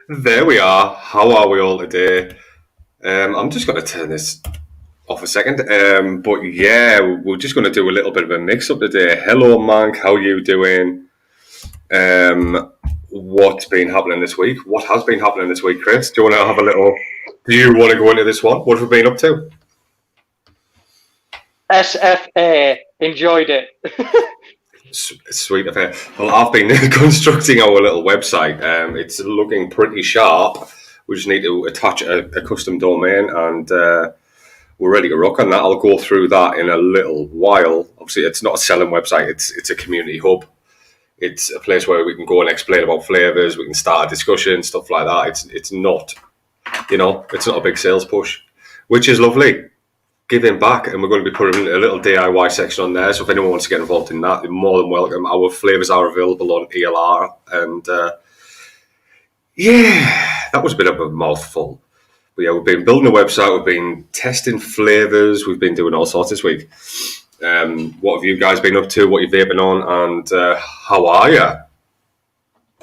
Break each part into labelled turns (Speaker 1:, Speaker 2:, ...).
Speaker 1: There we are. How are we all today? I'm just going to turn this off a second. But yeah, we're just going to do a little bit of a mix up today. Hello, Mank. How you doing? What's been happening this week? What has been happening this week, Chris? Do you want to have a little? Do you want to go into this one? What have we been up to?
Speaker 2: SFA, enjoyed it.
Speaker 1: Sweet affair. Well, I've been constructing our little website. It's looking pretty sharp. We just need to attach a custom domain, and we're ready to rock on that. I'll go through that in a little while. Obviously, it's not a selling website. It's a community hub. It's a place where we can go and explain about flavors. We can start a discussion, stuff like that. It's not, it's not a big sales push, which is lovely. Giving back, and we're going to be putting a little DIY section on there. So if anyone wants to get involved in that, you're more than welcome. Our flavors are available on ELR, and that was a bit of a mouthful. But yeah, we've been building a website, we've been testing flavors, we've been doing all sorts this week. What have you guys been up to? What have you vaping on? And how are you?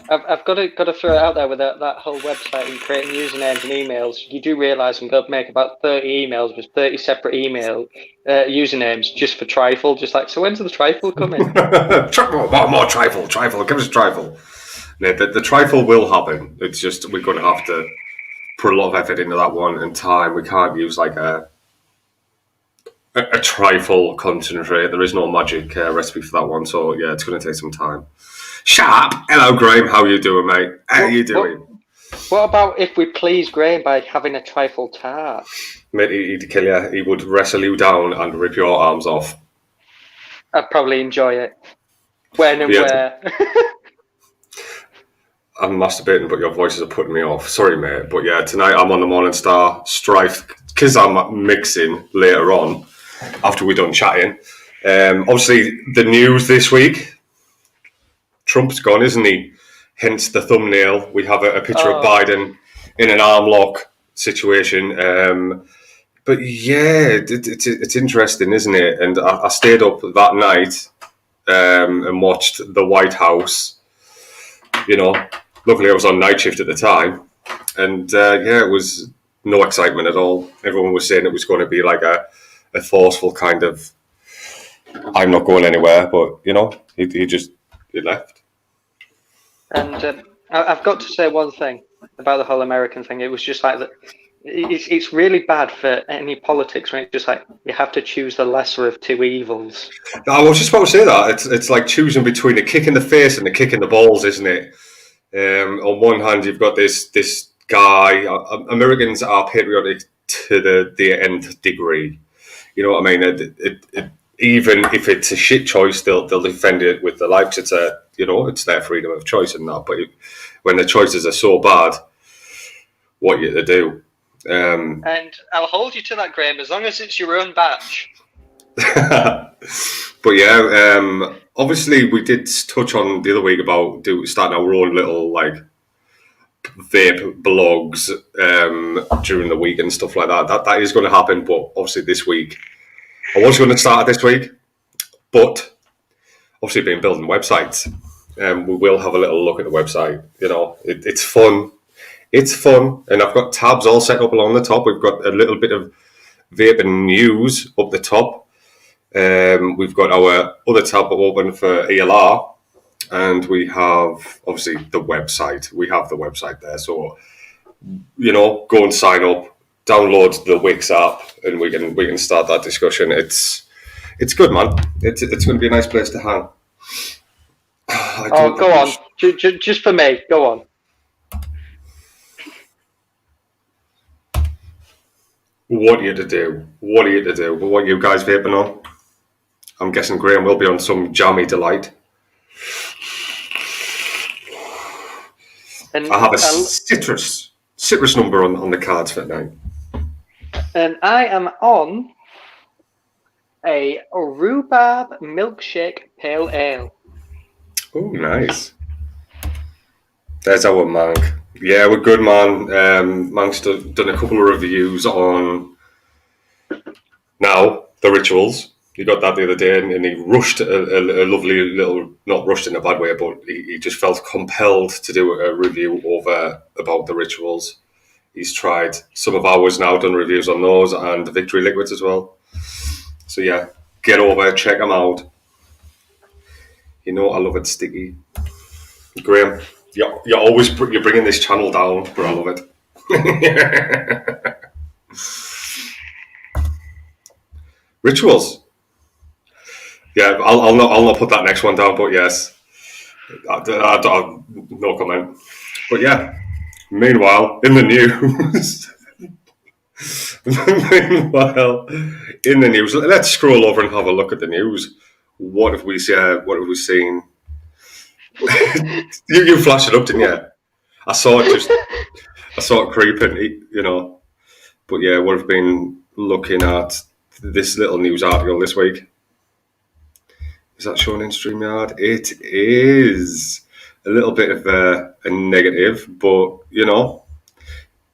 Speaker 2: I've got to throw it out there with that whole website and creating usernames and emails. You do realise I'm going to make about 30 emails with 30 separate usernames just for trifle. Just like, so when's the trifle coming?
Speaker 1: More trifle. Give us a trifle. No, the trifle will happen. It's just we're going to have to put a lot of effort into that one and time. We can't use like a trifle concentrate. There is no magic recipe for that one. So yeah, it's going to take some time. Sharp. Hello, Graham. How you doing, mate? How you doing?
Speaker 2: What about if we please Graham by having a trifle tart?
Speaker 1: Mate, he'd kill you. He would wrestle you down and rip your arms off.
Speaker 2: I'd probably enjoy it. When and where?
Speaker 1: I'm masturbating, but your voices are putting me off. Sorry, mate. But yeah, tonight I'm on the Morning Star Strife because I'm mixing later on after we're done chatting. Obviously, the news this week. Trump's gone, isn't he? Hence the thumbnail. We have a picture of Biden in an arm lock situation. But yeah, it's interesting, isn't it? And I stayed up that night and watched the White House. Luckily I was on night shift at the time. And it was no excitement at all. Everyone was saying it was going to be like a forceful kind of, I'm not going anywhere. But, he left.
Speaker 2: And I've got to say one thing about the whole American thing. It was just like that. It's really bad for any politics when it's just like you have to choose the lesser of two evils.
Speaker 1: I was just about to say that. It's like choosing between a kick in the face and a kick in the balls, isn't it? On one hand, you've got this guy. Americans are patriotic to the nth degree. You know what I mean? Even if it's a shit choice, they'll defend it with their lives. It's their freedom of choice and that. But when the choices are so bad, what are you to do?
Speaker 2: And I'll hold you to that, Graham, as long as it's your own batch.
Speaker 1: But yeah, obviously we did touch on the other week about starting our own little like vape blogs during the week and stuff like that. That is going to happen, but obviously this week I was going to start this week, but obviously been building websites. We will have a little look at the website. It's fun. It's fun, and I've got tabs all set up along the top. We've got a little bit of vaping news up the top. We've got our other tab open for ELR, and we have obviously the website. We have the website there, so go and sign up, download the Wix app, and we can start that discussion. It's good, man. It's going to be a nice place to hang.
Speaker 2: Go on, just for me. Go on.
Speaker 1: What are you to do? What are you guys vaping on? I'm guessing Graham will be on some jammy delight. And I have a citrus number on the cards for tonight.
Speaker 2: And I am on a rhubarb milkshake pale ale.
Speaker 1: Oh, nice. There's our Mank. Yeah, we're good, man. Mank's done a couple of reviews on now the rituals. He got that the other day, and he rushed a lovely little, not rushed in a bad way, but he just felt compelled to do a review about the rituals. He's tried some of ours now, done reviews on those, and the Victory liquids as well. So yeah, get over, check them out. You know I love it, Sticky. Graham, you're bringing this channel down, but I love it. Rituals. Yeah, I'll not put that next one down, but yes, no comment. But yeah, meanwhile, in the news. Meanwhile, in the news, let's scroll over and have a look at the news. What have we seen? What have we seen? you flashed it up, didn't you? I saw it creeping, you know. But yeah, we've been looking at this little news article this week. Is that shown in StreamYard? It is a little bit of a negative, but you know,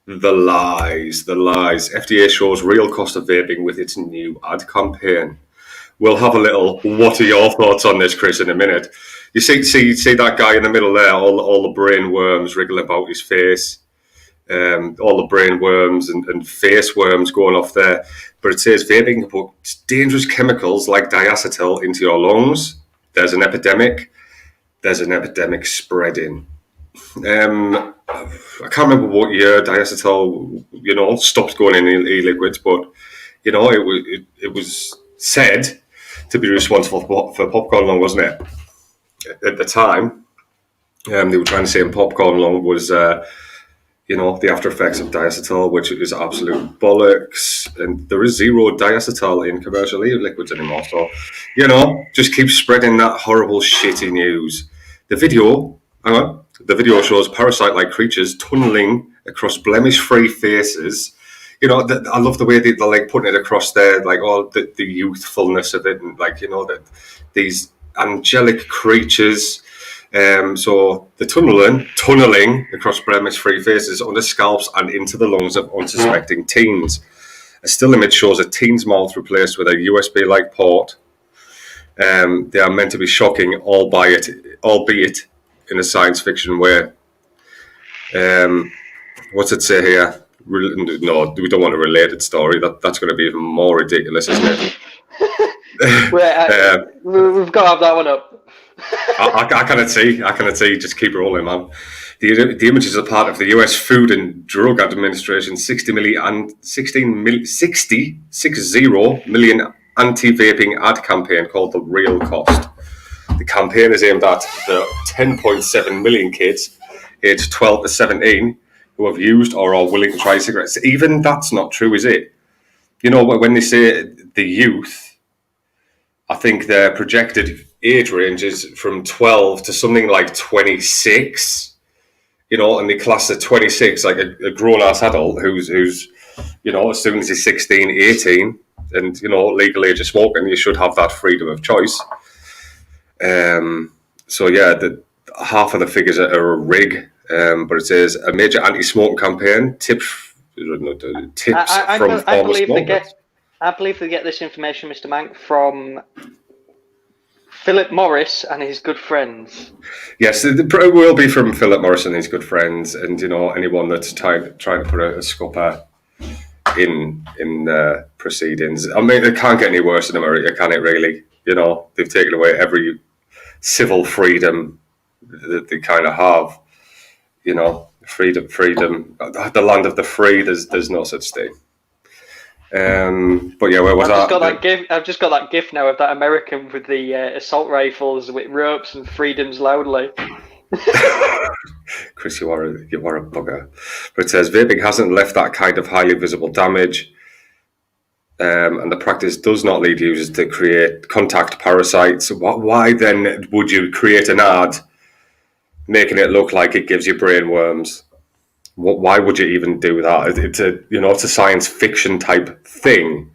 Speaker 1: the lies. FDA shows real cost of vaping with its new ad campaign. We'll have a little. What are your thoughts on this, Chris? In a minute. You see that guy in the middle there, all the brain worms wriggling about his face, all the brain worms and face worms going off there. But it says vaping can put dangerous chemicals like diacetyl into your lungs. There's an epidemic. Spreading. I can't remember what year diacetyl, stopped going in e-liquids, but it was said to be responsible for popcorn lung, wasn't it? At the time, they were trying to say in popcorn lung was, the after effects of diacetyl, which is absolute bollocks. And there is zero diacetyl in commercial e-liquids anymore. So, just keep spreading that horrible, shitty news. The video shows parasite-like creatures tunneling across blemish-free faces. I love the way they're like putting it across there, like all the youthfulness of it, and these angelic creatures. So the tunneling across blemish-free faces under scalps and into the lungs of unsuspecting teens. A still image shows a teen's mouth replaced with a USB-like port. They are meant to be shocking, albeit in a science fiction way. What's it say here? No, we don't want a related story. That's going to be even more ridiculous, isn't it?
Speaker 2: We've got to have that one up.
Speaker 1: I cannot see. Just keep rolling, man. The images are part of the U.S. Food and Drug Administration 60 million anti-vaping ad campaign called The Real Cost. The campaign is aimed at the 10.7 million kids aged 12 to 17 who have used or are willing to try cigarettes. Even that's not true, is it? When they say the youth, I think their projected age range is from 12 to something like 26, and they class at 26 like a grown-ass adult who's as soon as he's 16, 18, and, legal age of smoking, you should have that freedom of choice. So, yeah, half of the figures are a rig, but it says a major anti-smoking campaign, tips from former smokers.
Speaker 2: I believe they get this information, Mr. Mank, from Philip Morris and his good friends.
Speaker 1: Yes, it will be from Philip Morris and his good friends, and anyone that's trying to put a scupper in proceedings. I mean, it can't get any worse in America, can it? Really? They've taken away every civil freedom that they kind of have. Freedom, the land of the free. There's no such thing. But yeah, where was
Speaker 2: that? I've just got that gif now of that American with the assault rifles with ropes and freedoms loudly.
Speaker 1: Chris, you are a bugger. But it says vaping hasn't left that kind of highly visible damage, and the practice does not lead users to create contact parasites. Why then would you create an ad making it look like it gives you brain worms? Why would you even do that? It's a science fiction type thing.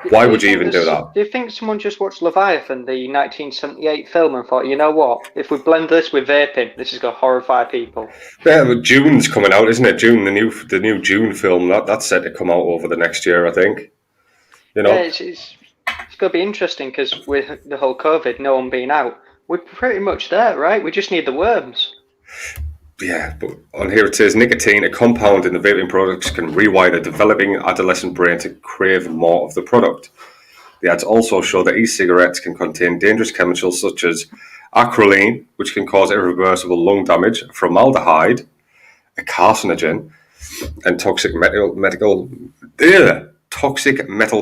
Speaker 1: Why would you even do that?
Speaker 2: Do you think someone just watched Leviathan, the 1978 film, and thought, you know what? If we blend this with vaping, this is going to horrify people?
Speaker 1: Yeah, but June's coming out, isn't it? June, the new June film, that's set to come out over the next year, I think.
Speaker 2: Yeah, it's It's going to be interesting because with the whole COVID, no one being out, we're pretty much there, right? We just need the worms.
Speaker 1: Yeah, but on here it says nicotine, a compound in the vaping products, can rewire the developing adolescent brain to crave more of the product. The ads also show that e-cigarettes can contain dangerous chemicals such as acrolein, which can cause irreversible lung damage, formaldehyde, a carcinogen, and toxic metal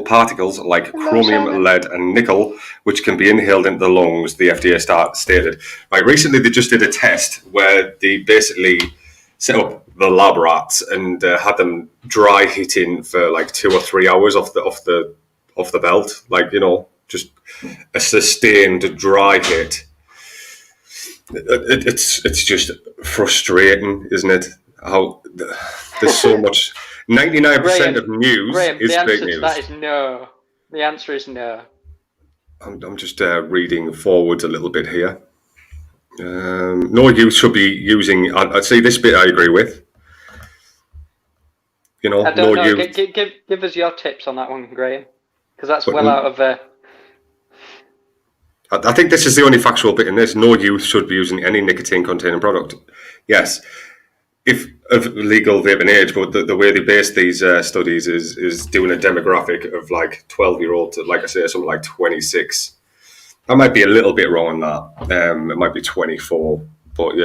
Speaker 1: particles like
Speaker 2: Hello,
Speaker 1: chromium,
Speaker 2: Simon.
Speaker 1: lead, and nickel, which can be inhaled into the lungs, the FDA stated. Right, recently, they just did a test where they basically set up the lab rats and had them dry heating for like 2 or 3 hours off the belt, like, just a sustained dry hit. It's just frustrating, isn't it? How there's so much. 99% of news
Speaker 2: Graham,
Speaker 1: is
Speaker 2: the answer
Speaker 1: fake
Speaker 2: to
Speaker 1: news.
Speaker 2: that is no. The answer is no.
Speaker 1: I'm just reading forwards a little bit here. No youth should be using. I'd say this bit I agree with.
Speaker 2: I don't
Speaker 1: no
Speaker 2: know.
Speaker 1: youth.
Speaker 2: Give us your tips on that one, Graham, because that's
Speaker 1: But
Speaker 2: well out of.
Speaker 1: I think this is the only factual bit in this. No youth should be using any nicotine-containing product. Yes, if of legal vaping age, but the way they base these studies is doing a demographic of like 12-year-old to, like I say, something like 26. I might be a little bit wrong on that. It might be 24, but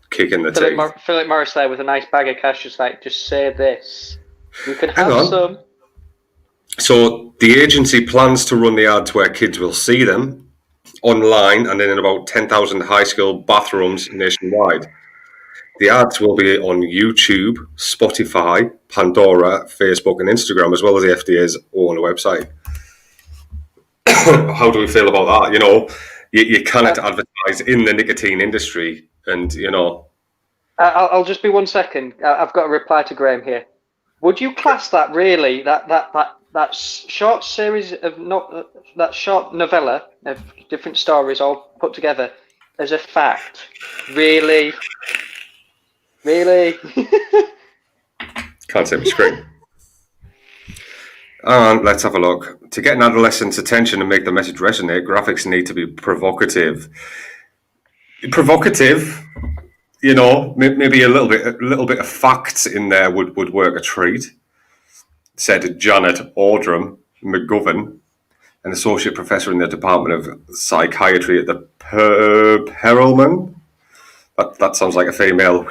Speaker 1: kicking the teeth.
Speaker 2: Philip Morris there with a nice bag of cash, just say this. You can
Speaker 1: Hang
Speaker 2: have
Speaker 1: on.
Speaker 2: some.
Speaker 1: So the agency plans to run the ads where kids will see them online and then in about 10,000 high school bathrooms nationwide. The ads will be on YouTube, Spotify, Pandora, Facebook, and Instagram, as well as the FDA's own website. How do we feel about that? You cannot advertise in the nicotine industry, and
Speaker 2: I'll just be 1 second. I've got a reply to Graham here. Would you class that really that short series of that short novella of different stories all put together as a fact? Really?
Speaker 1: Can't see my screen. And let's have a look. To get an adolescent's attention and make the message resonate, graphics need to be provocative. Maybe a little bit of facts in there would work a treat. Said Janet Aldrum McGovern, an associate professor in the Department of Psychiatry at the Perelman. That sounds like a female.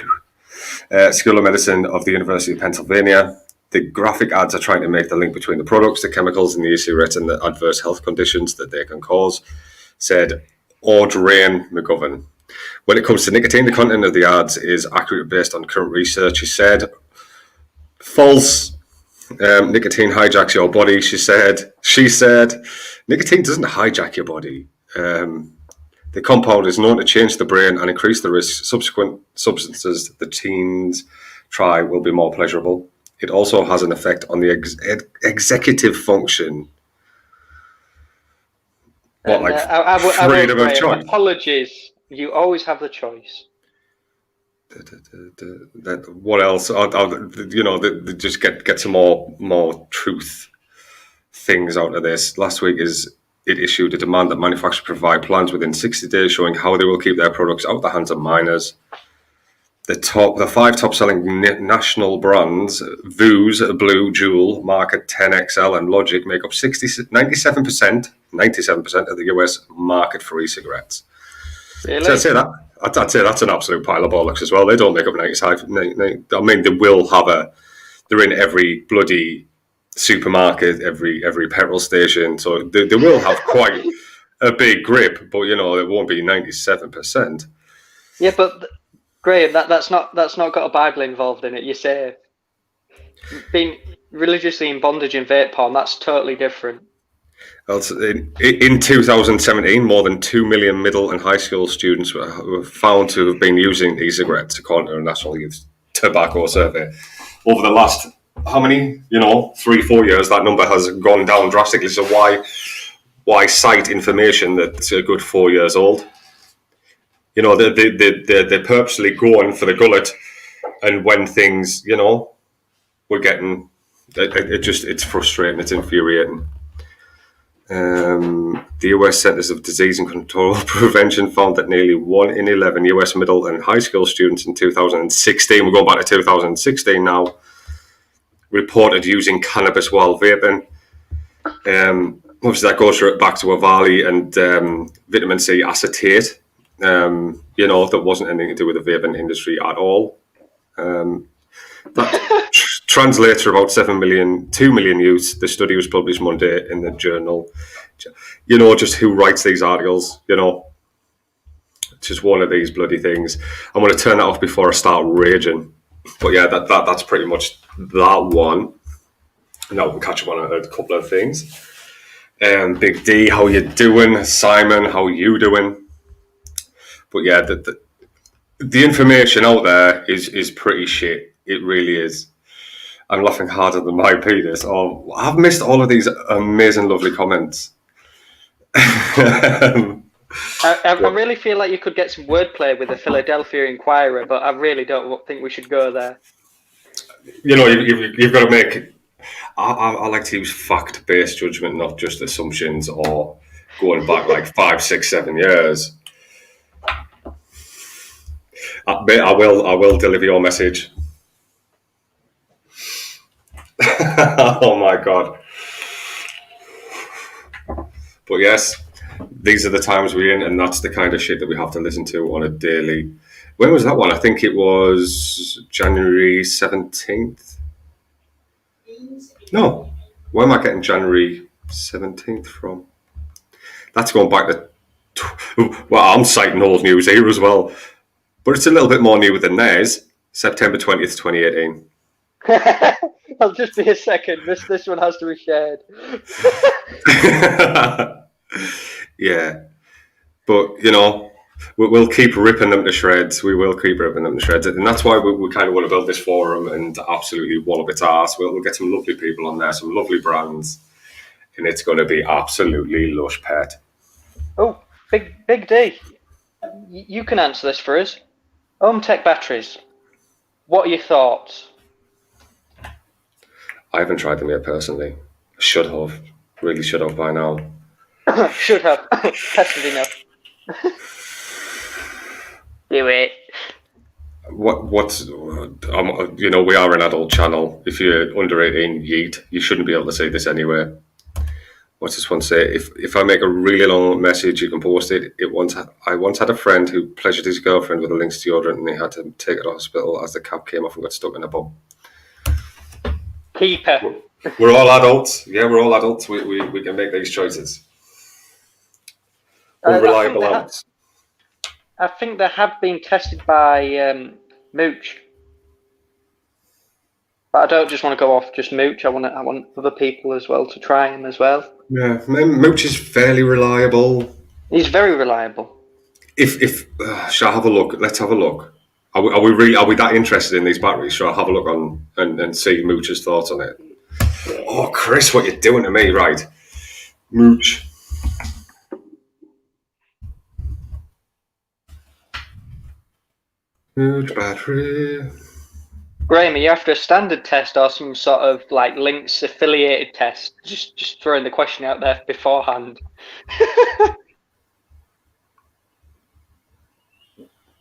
Speaker 1: School of Medicine of the University of Pennsylvania. The graphic ads are trying to make the link between the products, the chemicals in the e-cigarettes, and the adverse health conditions that they can cause, said Audrey McGovern. When it comes to nicotine, the content of the ads is accurate based on current research, she said. False. Nicotine hijacks your body, she said. Nicotine doesn't hijack your body. The compound is known to change the brain and increase the risk. Subsequent substances the teens try will be more pleasurable. It also has an effect on the executive function. Freedom of choice?
Speaker 2: Apologies. You always have the choice.
Speaker 1: What else? Just get some more truth things out of this. Last week it issued a demand that manufacturers provide plans within 60 days showing how they will keep their products out of the hands of minors. The 5 top-selling national brands, Vuse, Blue, Juul, Market, 10XL, and Logic, make up 97% of the US market for e-cigarettes.
Speaker 2: Really?
Speaker 1: So I'd say that's an absolute pile of bollocks as well. They don't make up 95. I mean, they will have they're in every bloody supermarket, every petrol station, so they will have quite a big grip, but it won't be 97%.
Speaker 2: Yeah, but Graham, that's not got a Bible involved in it. You say being religiously in bondage in vape porn, that's totally different.
Speaker 1: In 2017, more than 2 million middle and high school students were found to have been using e-cigarettes, according to a National Youth Tobacco Survey. Over the last, how many? 3-4 years, that number has gone down drastically. So why cite information that's a good 4 years old? They're purposely going for the gullet, and when things, we're getting, it's frustrating, it's infuriating. The US Centers of Disease and Control Prevention found that nearly 1 in 11 US middle and high school students in 2016, we're going back to 2016 now, reported using cannabis while vaping. Obviously, that goes back to Avali and vitamin C acetate. That wasn't anything to do with the vaping industry at all. That translates to about 2 million youths. The study was published Monday in the journal. Just who writes these articles, just one of these bloody things. I'm going to turn that off before I start raging. But yeah, that's pretty much that one. Now we can catch up on a couple of things. Big D, how you doing? Simon, how you doing? But yeah, the information out there is pretty shit. It really is. I'm laughing harder than my penis. Oh, I've missed all of these amazing, lovely comments.
Speaker 2: I really feel like you could get some wordplay with the Philadelphia Inquirer, but I really don't think we should go there.
Speaker 1: You've got to make. I like to use fact-based judgment, not just assumptions or going back like 5, 6, 7 years. I will deliver your message. Oh my god. But yes, these are the times we're in, and that's the kind of shit that we have to listen to on a daily. When was that one? I think it was January 17th. No. Where am I getting January 17th from? That's going back to... Well, I'm citing old news here as well. But it's a little bit more new than theirs. September 20th, 2018.
Speaker 2: I'll just be a second. This one has to be shared.
Speaker 1: Yeah. But, we'll keep ripping them to shreds. We will keep ripping them to shreds. And that's why we kind of want to build this forum and absolutely wallop its ass. We'll get some lovely people on there, some lovely brands. And it's going to be absolutely lush, pet.
Speaker 2: Oh, Big D. You can answer this for us. Home Tech batteries. What are your thoughts?
Speaker 1: I haven't tried them yet personally. I should have. Really should have by now.
Speaker 2: Should have. Tested enough. Do it.
Speaker 1: What's we are an adult channel. If you're under 18, yeet. You shouldn't be able to say this anyway. What's this one say? If I make a really long message, you can post it. I once had a friend who pleasured his girlfriend with a Lynx deodorant, and he had to take her to hospital as the cap came off and got stuck in a bum.
Speaker 2: Keep her.
Speaker 1: We're all adults. Yeah, we're all adults. We can make these choices. Unreliable adults.
Speaker 2: I think they have been tested by Mooch. But I don't just want to go off just Mooch. I want other people as well to try him as well.
Speaker 1: Yeah, Mooch is fairly reliable.
Speaker 2: He's very reliable.
Speaker 1: If shall I have a look? Let's have a look. Are we that interested in these batteries? Shall I have a look on and see Mooch's thoughts on it? Oh, Chris, what you're doing to me, right? Mooch. Mooch battery.
Speaker 2: Graham, are you after a standard test or some sort of like Lynx affiliated test? Just throwing the question out there beforehand.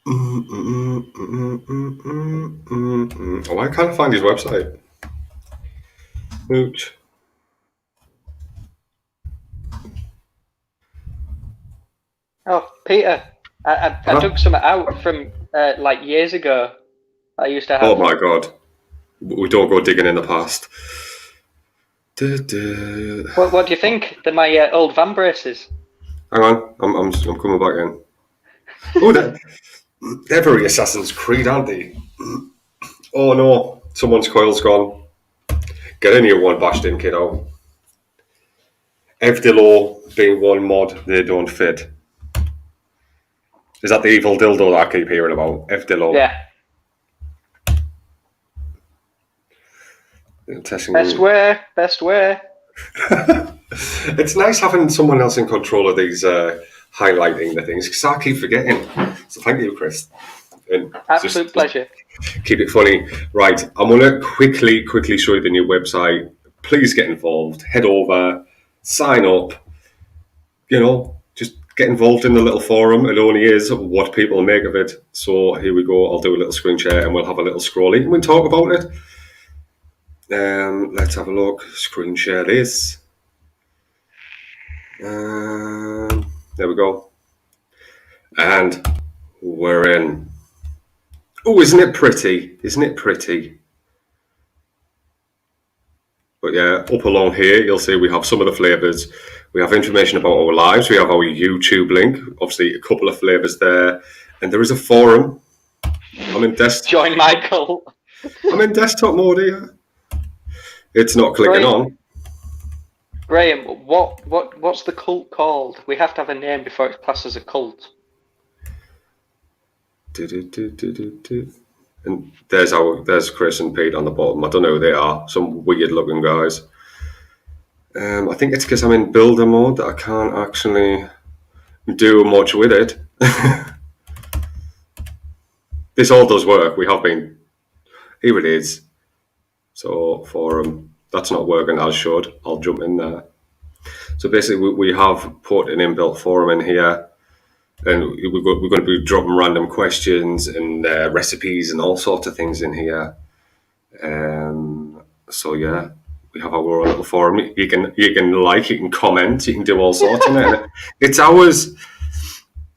Speaker 1: Oh, I can't find his website. Mooch.
Speaker 2: Oh, Peter, I took some out from like years ago. I used to have.
Speaker 1: Oh my god, we don't go digging in the past.
Speaker 2: What do you think? They're my old van braces.
Speaker 1: Hang on, I'm coming back in. Oh, they're very Assassin's Creed, aren't they? Oh no, someone's coil's gone. Get a new one bashed in, kiddo. Evdilo being one mod, they don't fit. Is that the evil dildo that I keep hearing about? Evdilo.
Speaker 2: Yeah.
Speaker 1: Testing
Speaker 2: Best way.
Speaker 1: It's nice having someone else in control of these highlighting the things, because I keep forgetting. So thank you, Chris. And
Speaker 2: Absolute pleasure.
Speaker 1: Keep it funny. Right, I'm going to quickly show you the new website. Please get involved. Head over, sign up. just get involved in the little forum. It only is what people make of it. So here we go. I'll do a little screen share and we'll have a little scrolling and we'll talk about it. Let's have a look. Screen share this. There we go. And we're in. Oh, isn't it pretty? Isn't it pretty? But yeah, up along here, you'll see we have some of the flavours. We have information about our lives. We have our YouTube link. Obviously, a couple of flavours there. And there is a forum. I'm in desktop.
Speaker 2: Join my cult.
Speaker 1: I'm in desktop mode here. It's not clicking on.
Speaker 2: Graham, what's the cult called? We have to have a name before it's classed as a cult.
Speaker 1: And there's Chris and Pete on the bottom. I don't know who they are. Some weird looking guys. I think it's because I'm in builder mode that I can't actually do much with it. This all does work. We have been. Here it is. So forum, that's not working as should. I'll jump in there. So basically, we have put an inbuilt forum in here. And we're going to be dropping random questions and recipes and all sorts of things in here. So yeah, we have our own little forum. You can like, you can comment, you can do all sorts in it. It's ours.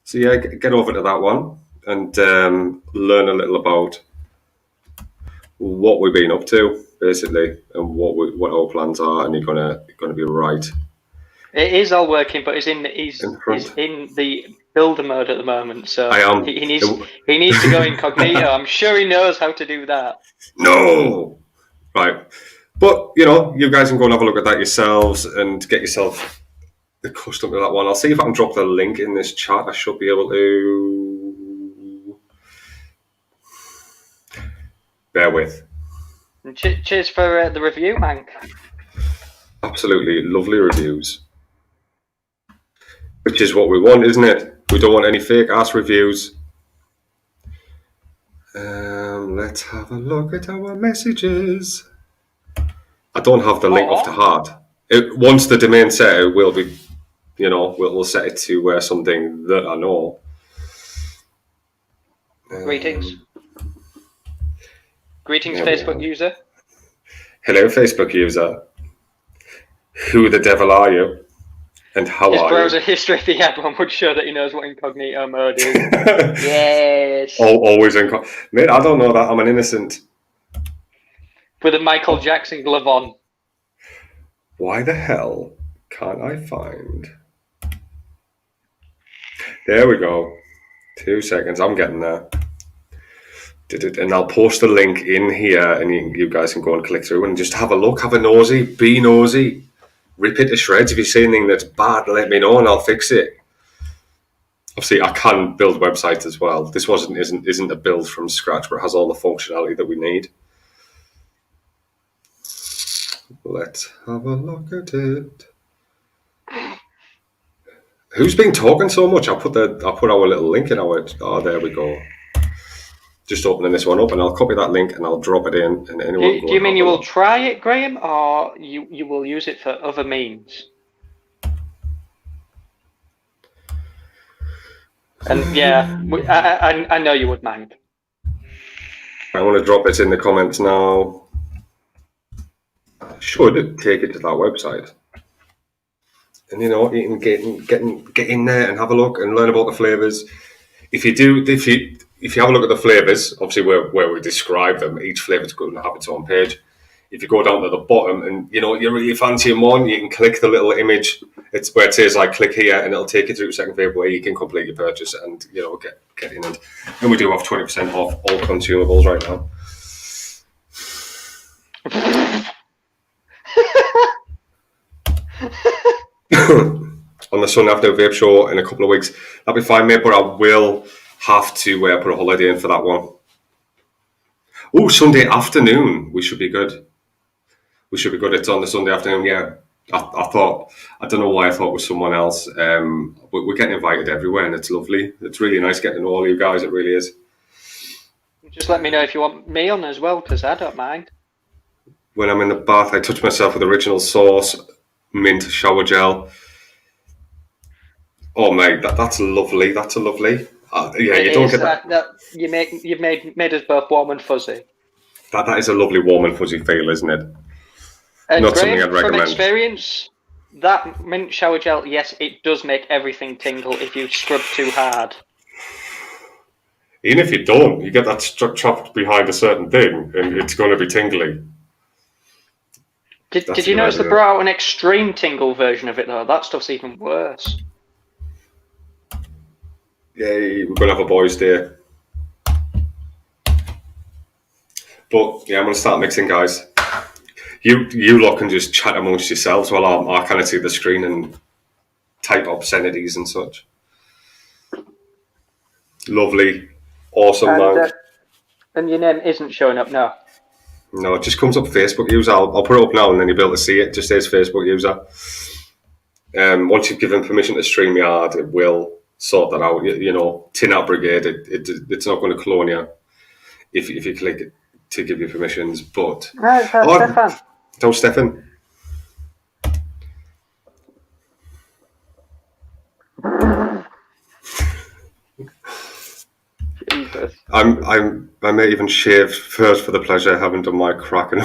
Speaker 1: So yeah, get over to that one and learn a little about what we've been up to, basically, and what our plans are. And you're gonna be right.
Speaker 2: It is all working, but he's in the builder mode at the moment, so
Speaker 1: I am.
Speaker 2: He needs to go incognito. I'm sure he knows how to do that.
Speaker 1: No, right, but you guys can go and have a look at that yourselves and get yourself accustomed to that one. I'll see if I can drop the link in this chat. I should be able to. Bear with.
Speaker 2: And cheers for the review, Hank.
Speaker 1: Absolutely lovely reviews. Which is what we want, isn't it? We don't want any fake ass reviews. Let's have a look at our messages. I don't have the link off the heart. Once the domain set, it will be, we'll set it to something that I know.
Speaker 2: Greetings, Facebook user.
Speaker 1: Hello, Facebook user. Who the devil are you? And how
Speaker 2: His
Speaker 1: are
Speaker 2: browser
Speaker 1: you?
Speaker 2: history, if he had one, would show that he knows what incognito mode is. Yes.
Speaker 1: Always incognito. Mate, I don't know that. I'm an innocent.
Speaker 2: With a Michael Jackson glove on.
Speaker 1: Why the hell can't I find? There we go. 2 seconds. I'm getting there. And I'll post the link in here, and you guys can go and click through and just have a look, have a nosy, be nosy. Rip it to shreds. If you see anything that's bad, let me know and I'll fix it. Obviously, I can build websites as well. This isn't a build from scratch, but it has all the functionality that we need. Let's have a look at it. Who's been talking so much? I'll put our little link in our. Oh, there we go. Just opening this one up, and I'll copy that link and I'll drop it in. And anyone.
Speaker 2: Do you mean you will try it, Graham, or you will use it for other means? And yeah, I know you would mind.
Speaker 1: I want to drop it in the comments now. I should take it to that website, and you can get in there and have a look and learn about the flavors. If you have a look at the flavors, obviously where we describe them, each flavor's going to have its own page. If you go down to the bottom and you're really fancying one, you can click the little image. It's where it says like click here, and it'll take you through a second flavor where you can complete your purchase and get in it. And we do have 20% off all consumables right now. On the Sunday Afternoon Vape Show in a couple of weeks. That'll be fine, mate, but I will have to put a holiday in for that one. Oh, Sunday afternoon. We should be good. It's on the Sunday afternoon, yeah. I don't know why I thought it was someone else. But we're getting invited everywhere, and it's lovely. It's really nice getting to know all you guys. It really is.
Speaker 2: Just let me know if you want me on as well, because I don't mind.
Speaker 1: When I'm in the bath, I touch myself with original sauce, mint shower gel. Oh mate, that's lovely. That's a lovely. Yeah,
Speaker 2: It
Speaker 1: you don't
Speaker 2: is,
Speaker 1: get that.
Speaker 2: that you've made us both warm and fuzzy.
Speaker 1: That is a lovely warm and fuzzy feel, isn't it?
Speaker 2: And
Speaker 1: Not something
Speaker 2: Graham,
Speaker 1: I'd
Speaker 2: from
Speaker 1: recommend.
Speaker 2: experience, that mint shower gel, yes, it does make everything tingle if you scrub too hard.
Speaker 1: Even if you don't, you get that trapped behind a certain thing, and it's going to be tingly.
Speaker 2: Did you notice they brought out an extreme tingle version of it though? That stuff's even worse.
Speaker 1: Yay, we're going to have a boys' day. But yeah, I'm going to start mixing, guys. You lot can just chat amongst yourselves while I kind of see the screen and type obscenities and such. Lovely, awesome, man.
Speaker 2: And your name isn't showing up now.
Speaker 1: No, it just comes up Facebook user. I'll put it up now and then you'll be able to see it. It just says Facebook user. Once you've given permission to StreamYard, it will sort that out. You know, Tin Out Brigade, it's not going to clone you if you click it to give you permissions. But
Speaker 2: No, it's Stefan.
Speaker 1: No, Stefan.
Speaker 2: Jesus.
Speaker 1: I may even shave first for the pleasure of having done my crack and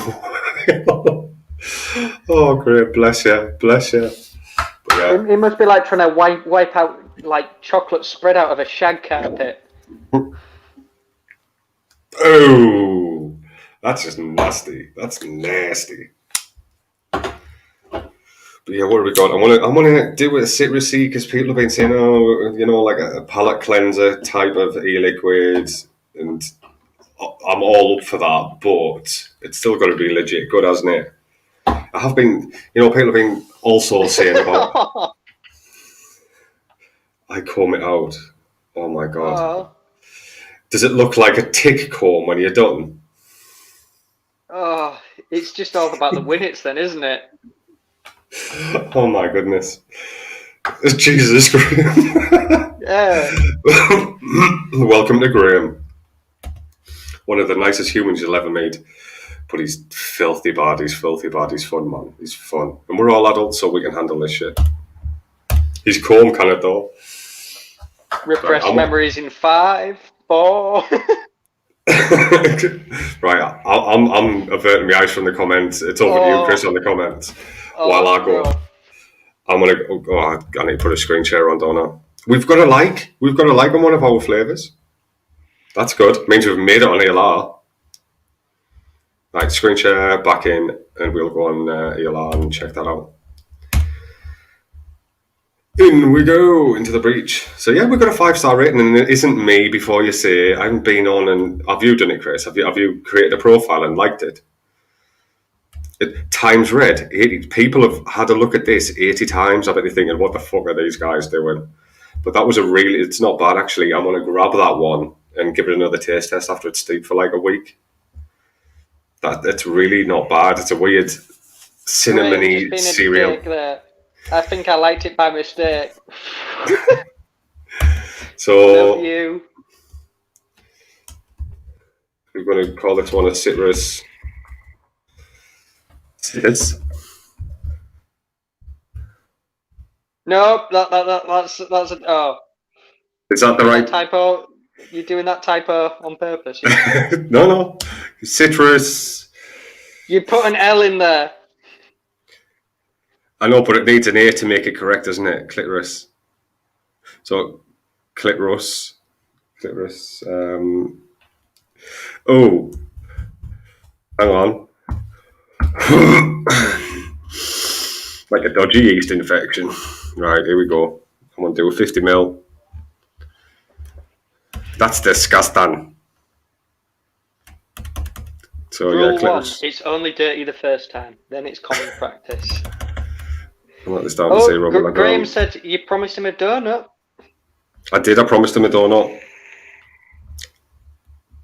Speaker 1: oh, great, bless you. Yeah.
Speaker 2: It must be like trying to wipe out like chocolate spread out of a shag carpet.
Speaker 1: Oh, that's just nasty. That's nasty. But yeah, what have we got? I want to do with a citrusy because people have been saying, oh, you know, like a palate cleanser type of e-liquid, and I'm all up for that. But it's still got to be legit good, hasn't it? I have been, you know, people have been also saying about. I comb it out. Oh my god!
Speaker 2: Oh.
Speaker 1: Does it look like a tick comb when you're done?
Speaker 2: Oh, it's just all about the winnets then, isn't it?
Speaker 1: Oh my goodness. Jesus Graham.
Speaker 2: Yeah.
Speaker 1: Welcome to Graham. One of the nicest humans you'll ever meet. But he's filthy bad. He's fun, man. He's fun. And we're all adults, so we can handle this shit. He's calm, kind of, though.
Speaker 2: Repressed memories in 5, 4.
Speaker 1: Right, I'm averting my eyes from the comments. It's over to you, Chris, on the comments. While I go, I'm gonna. Oh, I need to put a screen share on, don't I? We've got a like on one of our flavors. That's good. It means we've made it on ELR. Right, screen share back in, and we'll go on ELR and check that out. In we go into the breach. So yeah, we've got a 5-star rating, and it isn't me. Before you say, I haven't been on, and have you done it, Chris? Have you created a profile and liked it? Times read 80 people have had a look at this 80 times. I bet you're thinking, what the fuck are these guys doing? But that was it's not bad actually. I'm gonna grab that one and give it another taste test after it's steeped for like a week. It's really not bad. It's a weird cinnamony cereal.
Speaker 2: I think I liked it by mistake.
Speaker 1: So we're going to call this one a citrus. Yes.
Speaker 2: No, that's oh.
Speaker 1: Is that the right
Speaker 2: typo? You're doing that typo on purpose?
Speaker 1: Yeah? No. Citrus.
Speaker 2: You put an L in there.
Speaker 1: I know, but it needs an A to make it correct, doesn't it? Clitoris. So, clitoris. Oh, hang on. Like a dodgy yeast infection. Right, here we go. I'm gonna do 50 ml. That's disgusting. So
Speaker 2: Rule
Speaker 1: yeah, clitoris.
Speaker 2: 1, it's only dirty the first time, then it's common practice.
Speaker 1: I'm not this down to say
Speaker 2: Graham said you promised him a donut.
Speaker 1: I did. I promised him a donut.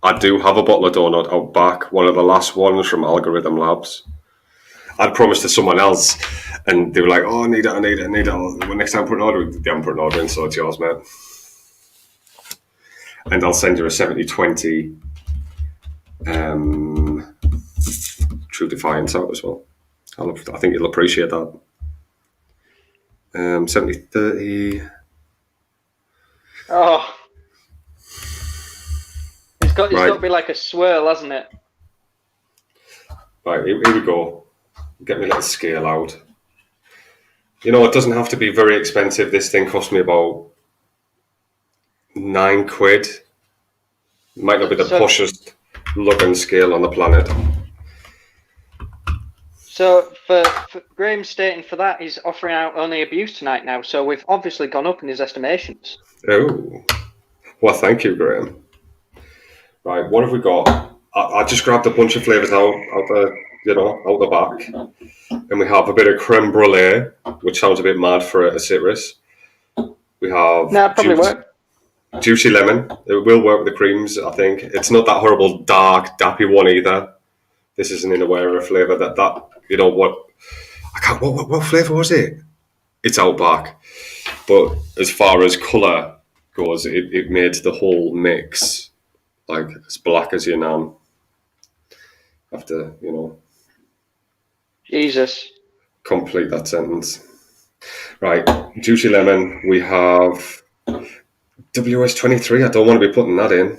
Speaker 1: I do have a bottle of donut out back. One of the last ones from Algorithm Labs. I'd promised to someone else, and they were like, "Oh, I need it. Well, next time I put an order, they haven't put an order in, so it's yours, mate. And I'll send you a 70/20 True Defiance out as well. I think you'll appreciate that. 70/30.
Speaker 2: Oh, it's got
Speaker 1: Right,
Speaker 2: to be like a swirl, hasn't it?
Speaker 1: right, here we go. Get my little scale out. You know, it doesn't have to be very expensive. This thing cost me about £9. It might not be the
Speaker 2: So,
Speaker 1: poshest looking scale on the planet.
Speaker 2: so for Graham stating for that, he's offering out only abuse tonight now. So we've obviously gone up in his estimations.
Speaker 1: Oh, well, thank you, Graham. Right, what have we got? I just grabbed a bunch of flavours out the back, and we have a bit of creme brulee, which sounds a bit mad for a citrus. We have
Speaker 2: No, it probably work.
Speaker 1: juicy lemon. It will work with the creams, I think. It's not that horrible dark, dappy one either. This isn't in a rarer flavour. That you know what? I can't. What flavour was it? It's Outback. But as far as colour goes, it made the whole mix like as black as your nan. After
Speaker 2: Jesus.
Speaker 1: complete that sentence. Right, juicy lemon. We have WS23. I don't want to be putting that in.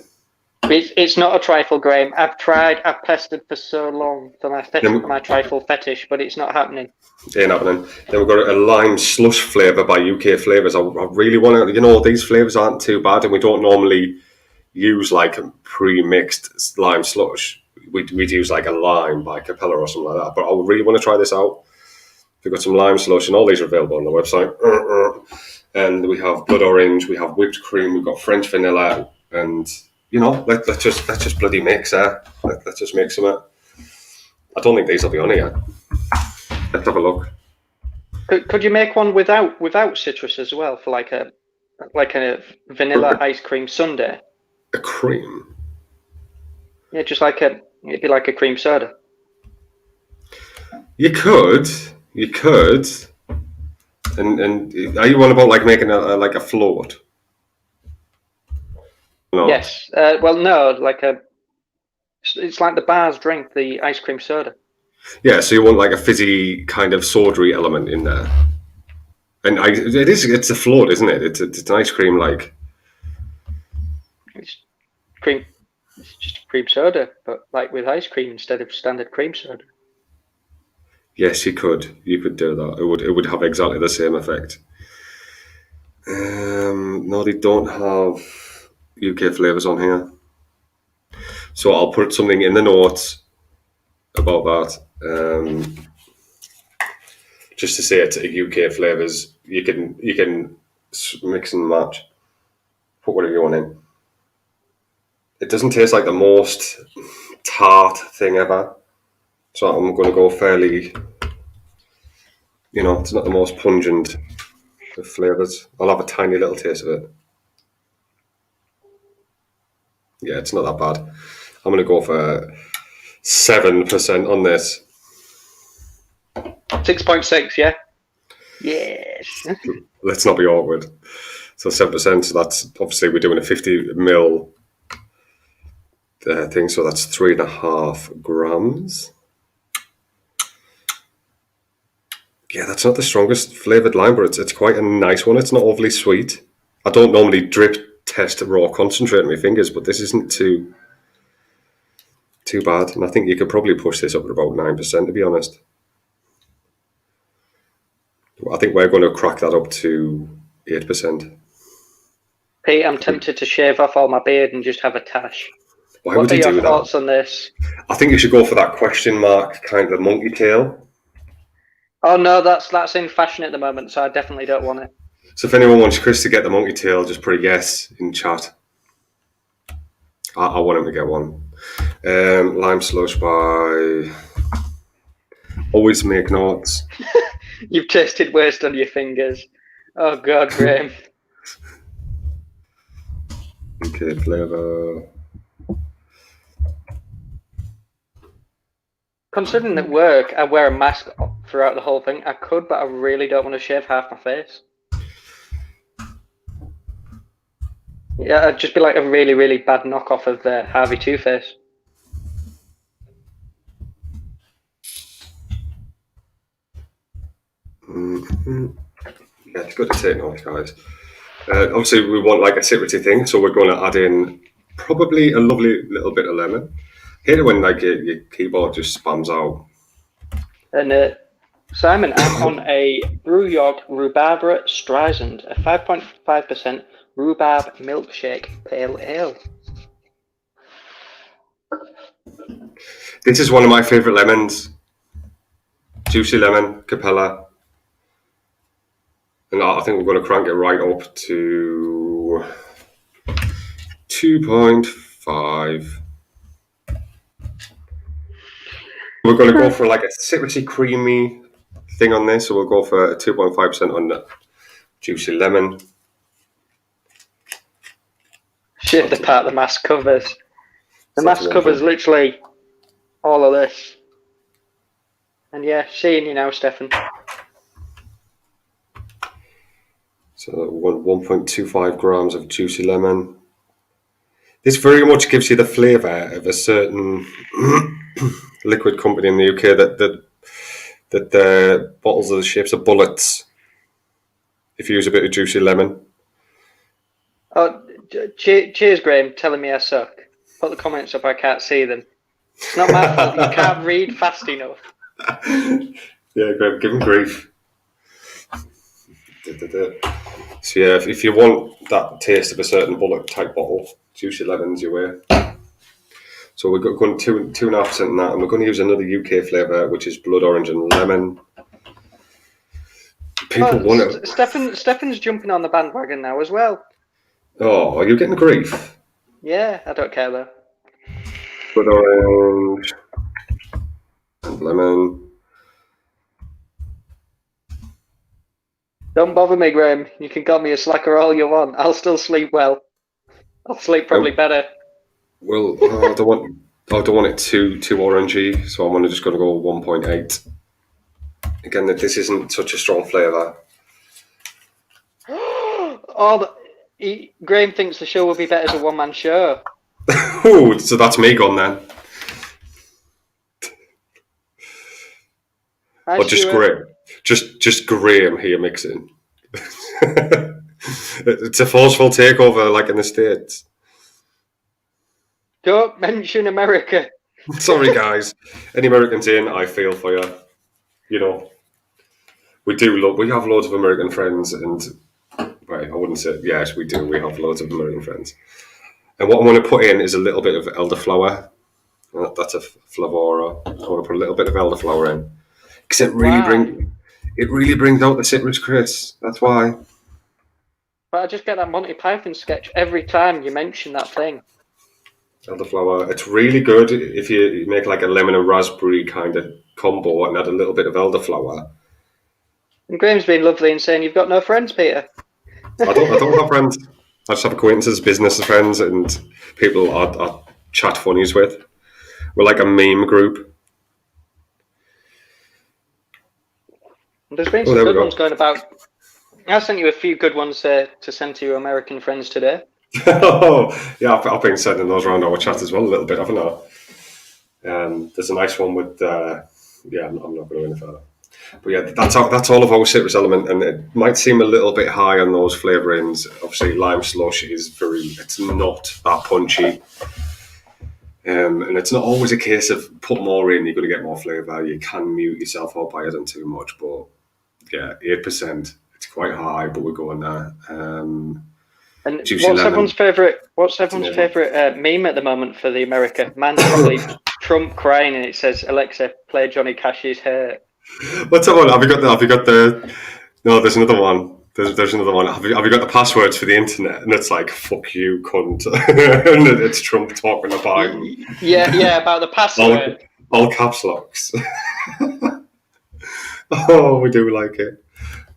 Speaker 2: It's not a trifle, Graham. I've pestered for so long for my trifle fetish, but it's not happening.
Speaker 1: Ain't happening. Then we've got a lime slush flavour by UK Flavours. I really want to, these flavours aren't too bad, and we don't normally use like pre-mixed lime slush. We'd use like a lime by Capella or something like that. But I really want to try this out. We've got some lime slush, and all these are available on the website. And we have blood orange, we have whipped cream, we've got French vanilla, and let's just bloody mix there. Let's just mix them. I don't think these will be on here. Let's have a look.
Speaker 2: Could you make one without citrus as well for like a vanilla ice cream sundae?
Speaker 1: A cream?
Speaker 2: Yeah, just it'd be like a cream soda.
Speaker 1: You could, and are you on about like making like a float? No.
Speaker 2: Yes. Well, no, it's like the bar's drink, the ice cream soda.
Speaker 1: Yeah, so you want like a fizzy kind of soda-y element in there, and it's a float, isn't it? It's an ice cream like.
Speaker 2: It's cream. It's just a cream soda, but like with ice cream instead of standard cream soda.
Speaker 1: Yes, you could do that. It would have exactly the same effect. No, they don't have UK flavours on here, so I'll put something in the notes about that. Just to say it's UK flavours. You can mix and match. Put whatever you want in. It doesn't taste like the most tart thing ever, so I'm going to go fairly. It's not the most pungent of flavours. I'll have a tiny little taste of it. Yeah, it's not that bad. I'm going to go for 7% on this.
Speaker 2: 6.6, yeah? Yes.
Speaker 1: Let's not be awkward. So 7%, so that's obviously we're doing a 50ml thing, so that's 3.5 grams. Yeah, that's not the strongest flavoured lime, but it's quite a nice one. It's not overly sweet. I don't normally drip test raw concentrate on my fingers, but this isn't too bad. And I think you could probably push this up to about 9%, to be honest. I think we're going to crack that up to 8%.
Speaker 2: Pete, I'm tempted to shave off all my beard and just have a tash.
Speaker 1: Why would you do that?
Speaker 2: What are your thoughts on this?
Speaker 1: I think you should go for that question mark kind of monkey tail.
Speaker 2: Oh no, that's in fashion at the moment, so I definitely don't want it.
Speaker 1: So if anyone wants Chris to get the monkey tail, just put a yes in chat. I want him to get one. Lime slush by. Always make notes.
Speaker 2: You've tasted waste on your fingers. Oh God, Graham.
Speaker 1: Okay, flavour.
Speaker 2: Considering at work I wear a mask throughout the whole thing, I could, but I really don't want to shave half my face. Yeah, I'd just be like a really, really bad knockoff of the Harvey Two-Face.
Speaker 1: Mm-hmm. Yeah, it's good to take notes, guys. Obviously, we want like a citrusy thing, so we're going to add in probably a lovely little bit of lemon. Hate it when like your keyboard just spams out.
Speaker 2: And Simon, I'm on a Brew York Rhubarb Streisand, a 5.5% rhubarb milkshake pale ale.
Speaker 1: This is one of my favourite lemons. Juicy lemon, Capella. And I think we're going to crank it right up to 2.5. We're going to go for like a citrusy, creamy thing on this. So we'll go for 2.5% on the juicy lemon.
Speaker 2: Shit, the part the mask covers. The mask covers literally all of this. And yeah, seeing you now, Stefan.
Speaker 1: So 1.25 grams of juicy lemon. This very much gives you the flavour of a certain liquid company in the UK that the bottles are the shapes of bullets. If you use a bit of juicy lemon.
Speaker 2: Oh, cheers, Graham, telling me I suck. Put the comments up, I can't see them. It's not my fault, you can't read fast enough.
Speaker 1: Yeah, Graham, give him grief. So yeah, if you want that taste of a certain bullet type bottle, juicy lemon's your way. So we're going 2.5% in that, and we're going to use another UK flavour, which is blood orange and lemon. People want it.
Speaker 2: Stefan's jumping on the bandwagon now as well.
Speaker 1: Oh, are you getting grief?
Speaker 2: Yeah, I don't care though.
Speaker 1: Blood orange and lemon.
Speaker 2: Don't bother me, Graham. You can call me a slacker all you want. I'll still sleep well. I'll sleep probably better.
Speaker 1: Well, I don't want it too orangey, so I'm just going to go 1.8. Again, this isn't such a strong flavour.
Speaker 2: Graham thinks the show will be better as a one-man show.
Speaker 1: Oh, so that's me gone then. Or just Graham. Just Graham here mixing. It's a forceful takeover like in the States.
Speaker 2: Don't mention America.
Speaker 1: Sorry, guys. Any Americans in, I feel for you. You know, we have loads of American friends, and right, I wouldn't say yes, we do. We have loads of American friends, and what I'm going to put in is a little bit of elderflower. That's a flavora. I want to put a little bit of elderflower in because it really brings out the citrus, Chris. That's why.
Speaker 2: But I just get that Monty Python sketch every time you mention that thing.
Speaker 1: Elderflower. It's really good if you make like a lemon and raspberry kind of combo and add a little bit of elderflower.
Speaker 2: And Graham's been lovely in saying you've got no friends, Peter.
Speaker 1: I don't have friends. I just have acquaintances, business friends, and people I chat funnies with. We're like a meme group.
Speaker 2: There's been some good ones going about. I sent you a few good ones to send to your American friends today.
Speaker 1: Oh, yeah, I've been sending those around our chat as well a little bit, haven't I? There's a nice one with, I'm not going to go any further. But yeah, that's all of our citrus element, and it might seem a little bit high on those flavourings. Obviously, lime slush it's not that punchy. And it's not always a case of put more in, you're going to get more flavour. You can mute yourself out by adding too much, but yeah, 8%. It's quite high, but we're going there.
Speaker 2: And what's everyone's favourite meme at the moment for the America? Mine's probably Trump crying, and it says, "Alexa, play Johnny Cash's Hurt."
Speaker 1: What's that one? Have you got the? No, there's another one. There's another one. Have you got the passwords for the internet? And it's like, "Fuck you, cunt," and it's Trump talking about Biden.
Speaker 2: Yeah, about the password.
Speaker 1: All caps locks. Oh, we do like it,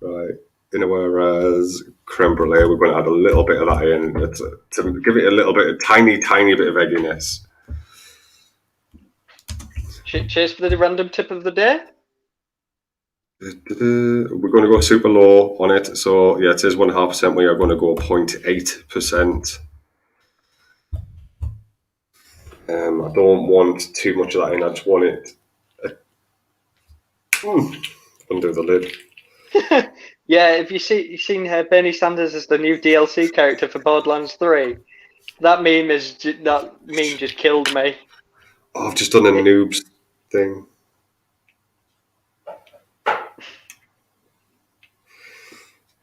Speaker 1: right? Whereas creme brulee, we're going to add a little bit of that in to give it a little bit, a tiny bit of egginess.
Speaker 2: Cheers for the random tip of the day.
Speaker 1: We're going to go super low on it. So yeah, it is 1.5%. We are going to go 0.8%. I don't want too much of that in. I just want it. Undo the lid.
Speaker 2: Yeah, if you seen Bernie Sanders as the new DLC character for Borderlands 3, that meme just killed me.
Speaker 1: Oh, I've just done a noobs thing.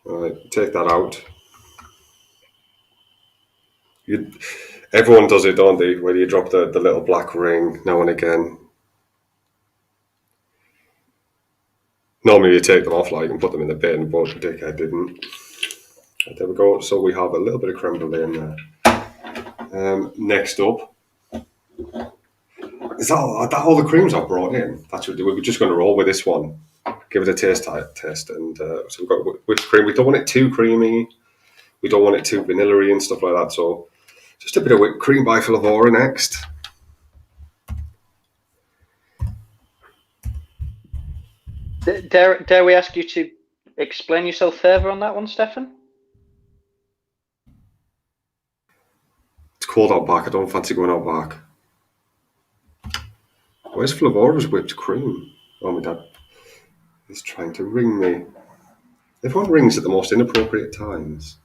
Speaker 1: Right, take that out. You, everyone does it, don't they? Where you drop the little black ring now and again. Normally you take them off like and put them in the bin, but dickhead didn't. There we go. So we have a little bit of creme brulee in there. Next up, is that all the creams I've brought in? That's what we're just going to roll with this one. Give it a test, and so we've got whipped cream. We don't want it too creamy. We don't want it too vanilla-y and stuff like that. So just a bit of whipped cream by Flavora next.
Speaker 2: Dare we ask you to explain yourself further on that one, Stefan?
Speaker 1: It's cold out back. I don't fancy going out back. Where's Flavora's whipped cream? Oh, my dad is trying to ring me. Everyone rings at the most inappropriate times.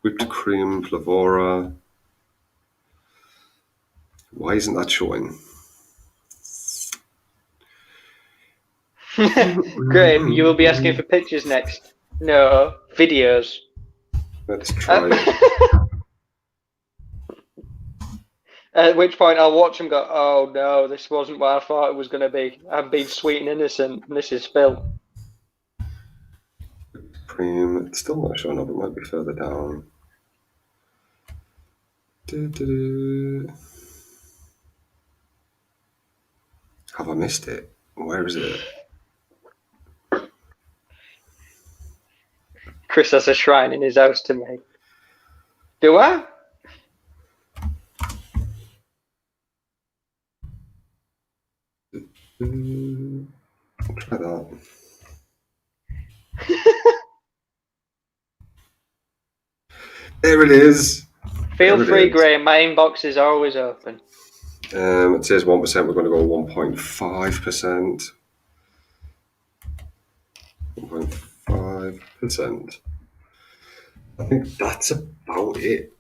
Speaker 1: Whipped cream, Flavora. Why isn't that showing?
Speaker 2: Great, you will be asking for pictures next. No, videos.
Speaker 1: Let's try it.
Speaker 2: At which point I'll watch them go, oh no, this wasn't what I thought it was going to be. I've been sweet and innocent, and this is Phil.
Speaker 1: Cream, it's still not showing up, it might be further down. Have I missed it? Where is it?
Speaker 2: Chris has a shrine in his house to me. Do I?
Speaker 1: Try that. There it is.
Speaker 2: Feel free, Graham. My inbox is always open.
Speaker 1: It says 1%. We're going to go 1.5%. 1.5%. I think that's about it.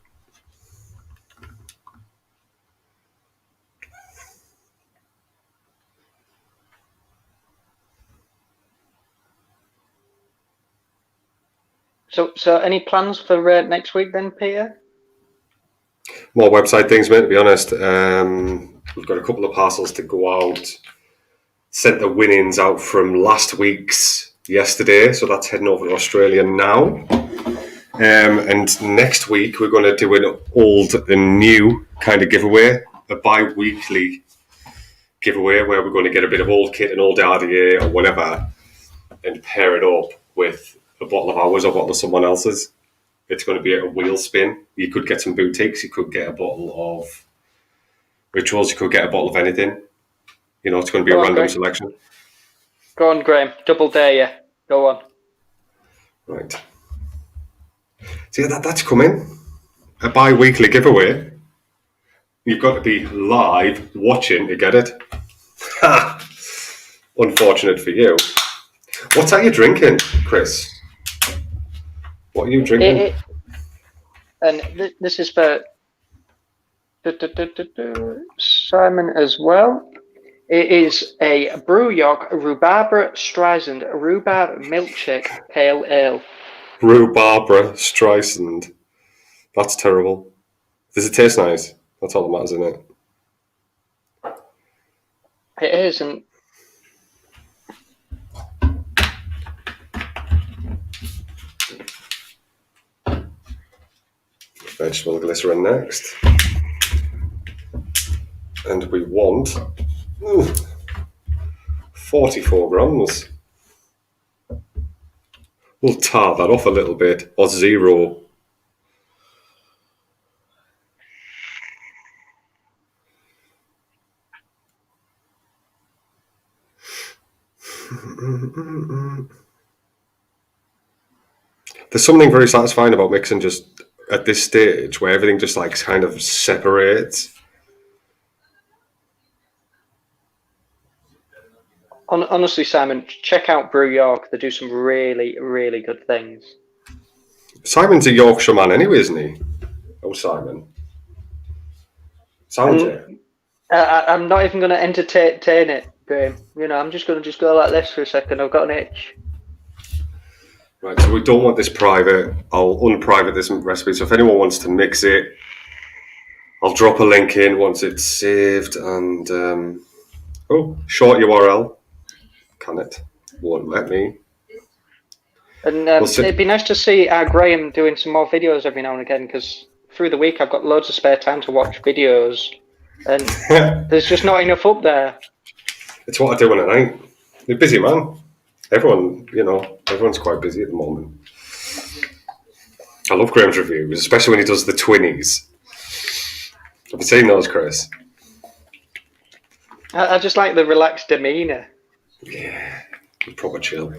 Speaker 2: So any plans for next week then, Peter?
Speaker 1: More website things, mate, to be honest. We've got a couple of parcels to go out. Sent the winnings out from last week's yesterday, so that's heading over to Australia now. And next week we're going to do an old and new kind of giveaway, a bi-weekly giveaway where we're going to get a bit of old kit and old RDA or whatever and pair it up with a bottle of ours or a bottle of someone else's. It's going to be a wheel spin. You could get some boutiques, you could get a bottle of Rituals, you could get a bottle of anything. You know, it's going to be a random selection.
Speaker 2: Go on, Graham. Double dare you. Go on.
Speaker 1: Right. So yeah, that's coming. A bi-weekly giveaway. You've got to be live watching to get it. Unfortunate for you. What's that you're drinking, Chris? What are you drinking?
Speaker 2: And this is for Simon as well. It is a Brew York Rhubarb Streisand Rhubarb Milkshake Pale Ale.
Speaker 1: Rhubarb Streisand. That's terrible. Does it taste nice? That's all that matters, isn't it?
Speaker 2: It is, and
Speaker 1: Vegetable glycerin next. And we want 44 grams. We'll tar that off a little bit, or 0. There's something very satisfying about mixing just at this stage where everything just like kind of separates.
Speaker 2: Honestly, Simon, check out Brew York. They do some really, really good things.
Speaker 1: Simon's a Yorkshire man anyway, isn't he? Oh, Simon. Sounds it.
Speaker 2: I'm not even going to entertain it, Graham. I'm just going to just go like this for a second. I've got an itch.
Speaker 1: Right, so we don't want this private. I'll unprivate this recipe. So if anyone wants to mix it, I'll drop a link in once it's saved. And short URL. Can it? Won't let me.
Speaker 2: And it'd be nice to see Graham doing some more videos every now and again, because through the week I've got loads of spare time to watch videos, and there's just not enough up there.
Speaker 1: It's what I do on a night. You're busy, man. Everyone's quite busy at the moment. I love Graham's reviews, especially when he does the twinnies. Have you seen those, Chris?
Speaker 2: I just like the relaxed demeanour.
Speaker 1: Yeah, proper chill.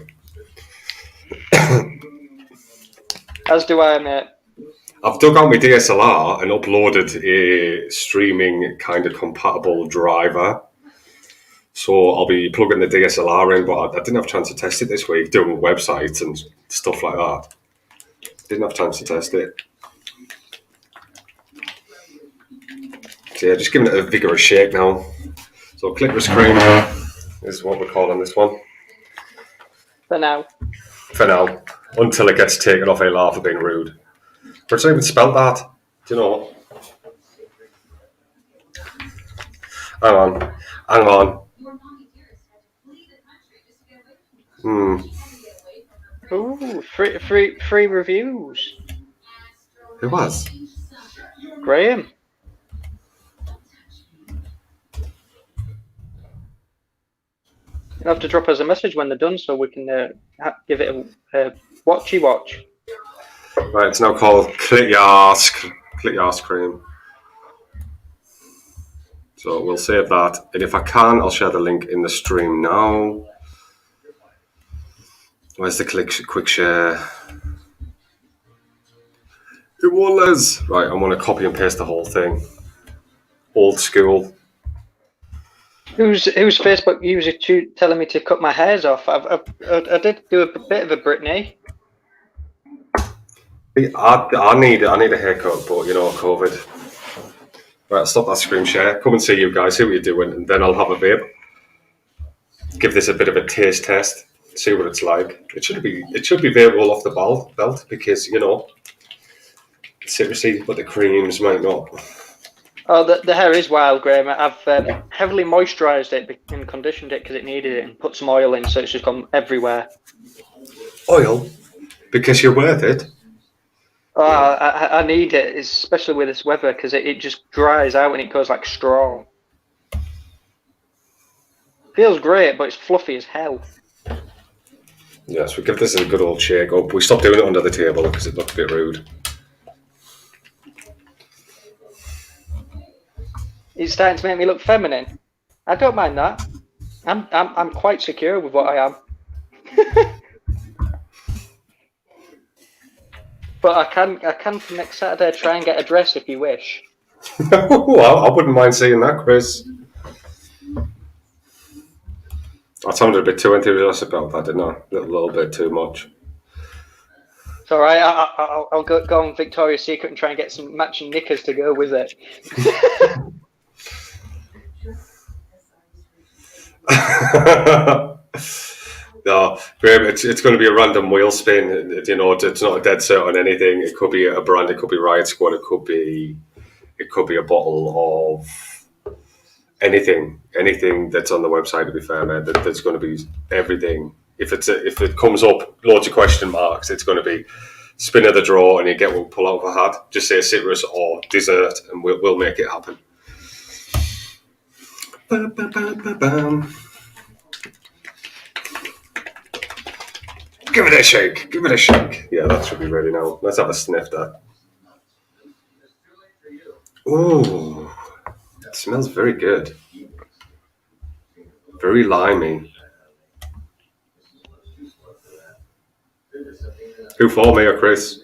Speaker 2: As do I, mate.
Speaker 1: I've dug out my DSLR and uploaded a streaming kind of compatible driver. So I'll be plugging the DSLR in, but I didn't have a chance to test it this week, doing websites and stuff like that. Didn't have time to test it. So yeah, just giving it a vigorous shake now. So clitoris cream is what we're calling this one.
Speaker 2: For now.
Speaker 1: For now. Until it gets taken off ALR for being rude. But it's not even spelled that. Do you know? Hang on.
Speaker 2: Ooh, free reviews.
Speaker 1: Who was?
Speaker 2: Graham. You'll have to drop us a message when they're done so we can give it a watchy watch.
Speaker 1: Right, it's now called Clit Cream. So we'll save that. And if I can, I'll share the link in the stream now. Where's the quick share? It was. Right, I'm going to copy and paste the whole thing. Old school.
Speaker 2: Who's Facebook user telling me to cut my hairs off? I did do a bit of a Britney.
Speaker 1: I need a haircut, but COVID. Right, stop that screen share. Come and see you guys, see what you're doing, and then I'll have a vape. Give this a bit of a taste test, see what it's like. It should be vapeable off the belt because seriously, but the creams might not.
Speaker 2: Oh, the hair is wild, Graham. I've heavily moisturised it and conditioned it because it needed it, and put some oil in, so it's just gone everywhere.
Speaker 1: Oil, because you're worth it.
Speaker 2: Oh, I need it, especially with this weather, because it just dries out and it goes like straw. Feels great, but it's fluffy as hell.
Speaker 1: Yes, we give this a good old shake up. We stopped doing it under the table because it looked a bit rude.
Speaker 2: It's starting to make me look feminine. I don't mind that. I'm quite secure with what I am. But I can for next Saturday try and get a dress if you wish.
Speaker 1: Well, I wouldn't mind seeing that, Chris. I sounded a bit too enthusiastic about that, didn't I? A little bit too much.
Speaker 2: It's all right. I'll go on Victoria's Secret and try and get some matching knickers to go with it.
Speaker 1: No, Graham, it's going to be a random wheel spin. It's not a dead set on anything. It could be a brand. It could be Riot Squad. It could be a bottle of anything that's on the website. To be fair, man, there's going to be everything. If it comes up loads of question marks, it's going to be spin of the draw, and you get one pull out of a hat. Just say citrus or dessert, and we'll make it happen. Ba-ba-ba-ba-bam. Give it a shake. Give it a shake. Yeah, that should be ready now. Let's have a sniff there. Ooh, it smells very good. Very limey. Who for, me or Chris?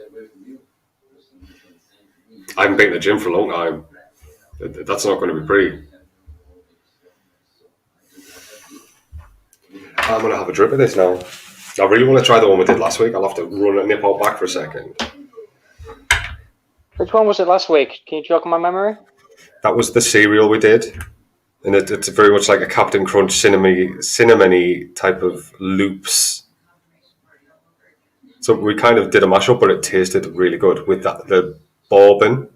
Speaker 1: I haven't been to the gym for a long time. That's not going to be pretty. I'm going to have a drip of this now. I really want to try the one we did last week. I'll have to nip out back for a second.
Speaker 2: Which one was it last week? Can you jog my memory?
Speaker 1: That was the cereal we did. And it's very much like a Captain Crunch cinnamon-y type of loops. So we kind of did a mashup, but it tasted really good with the bourbon.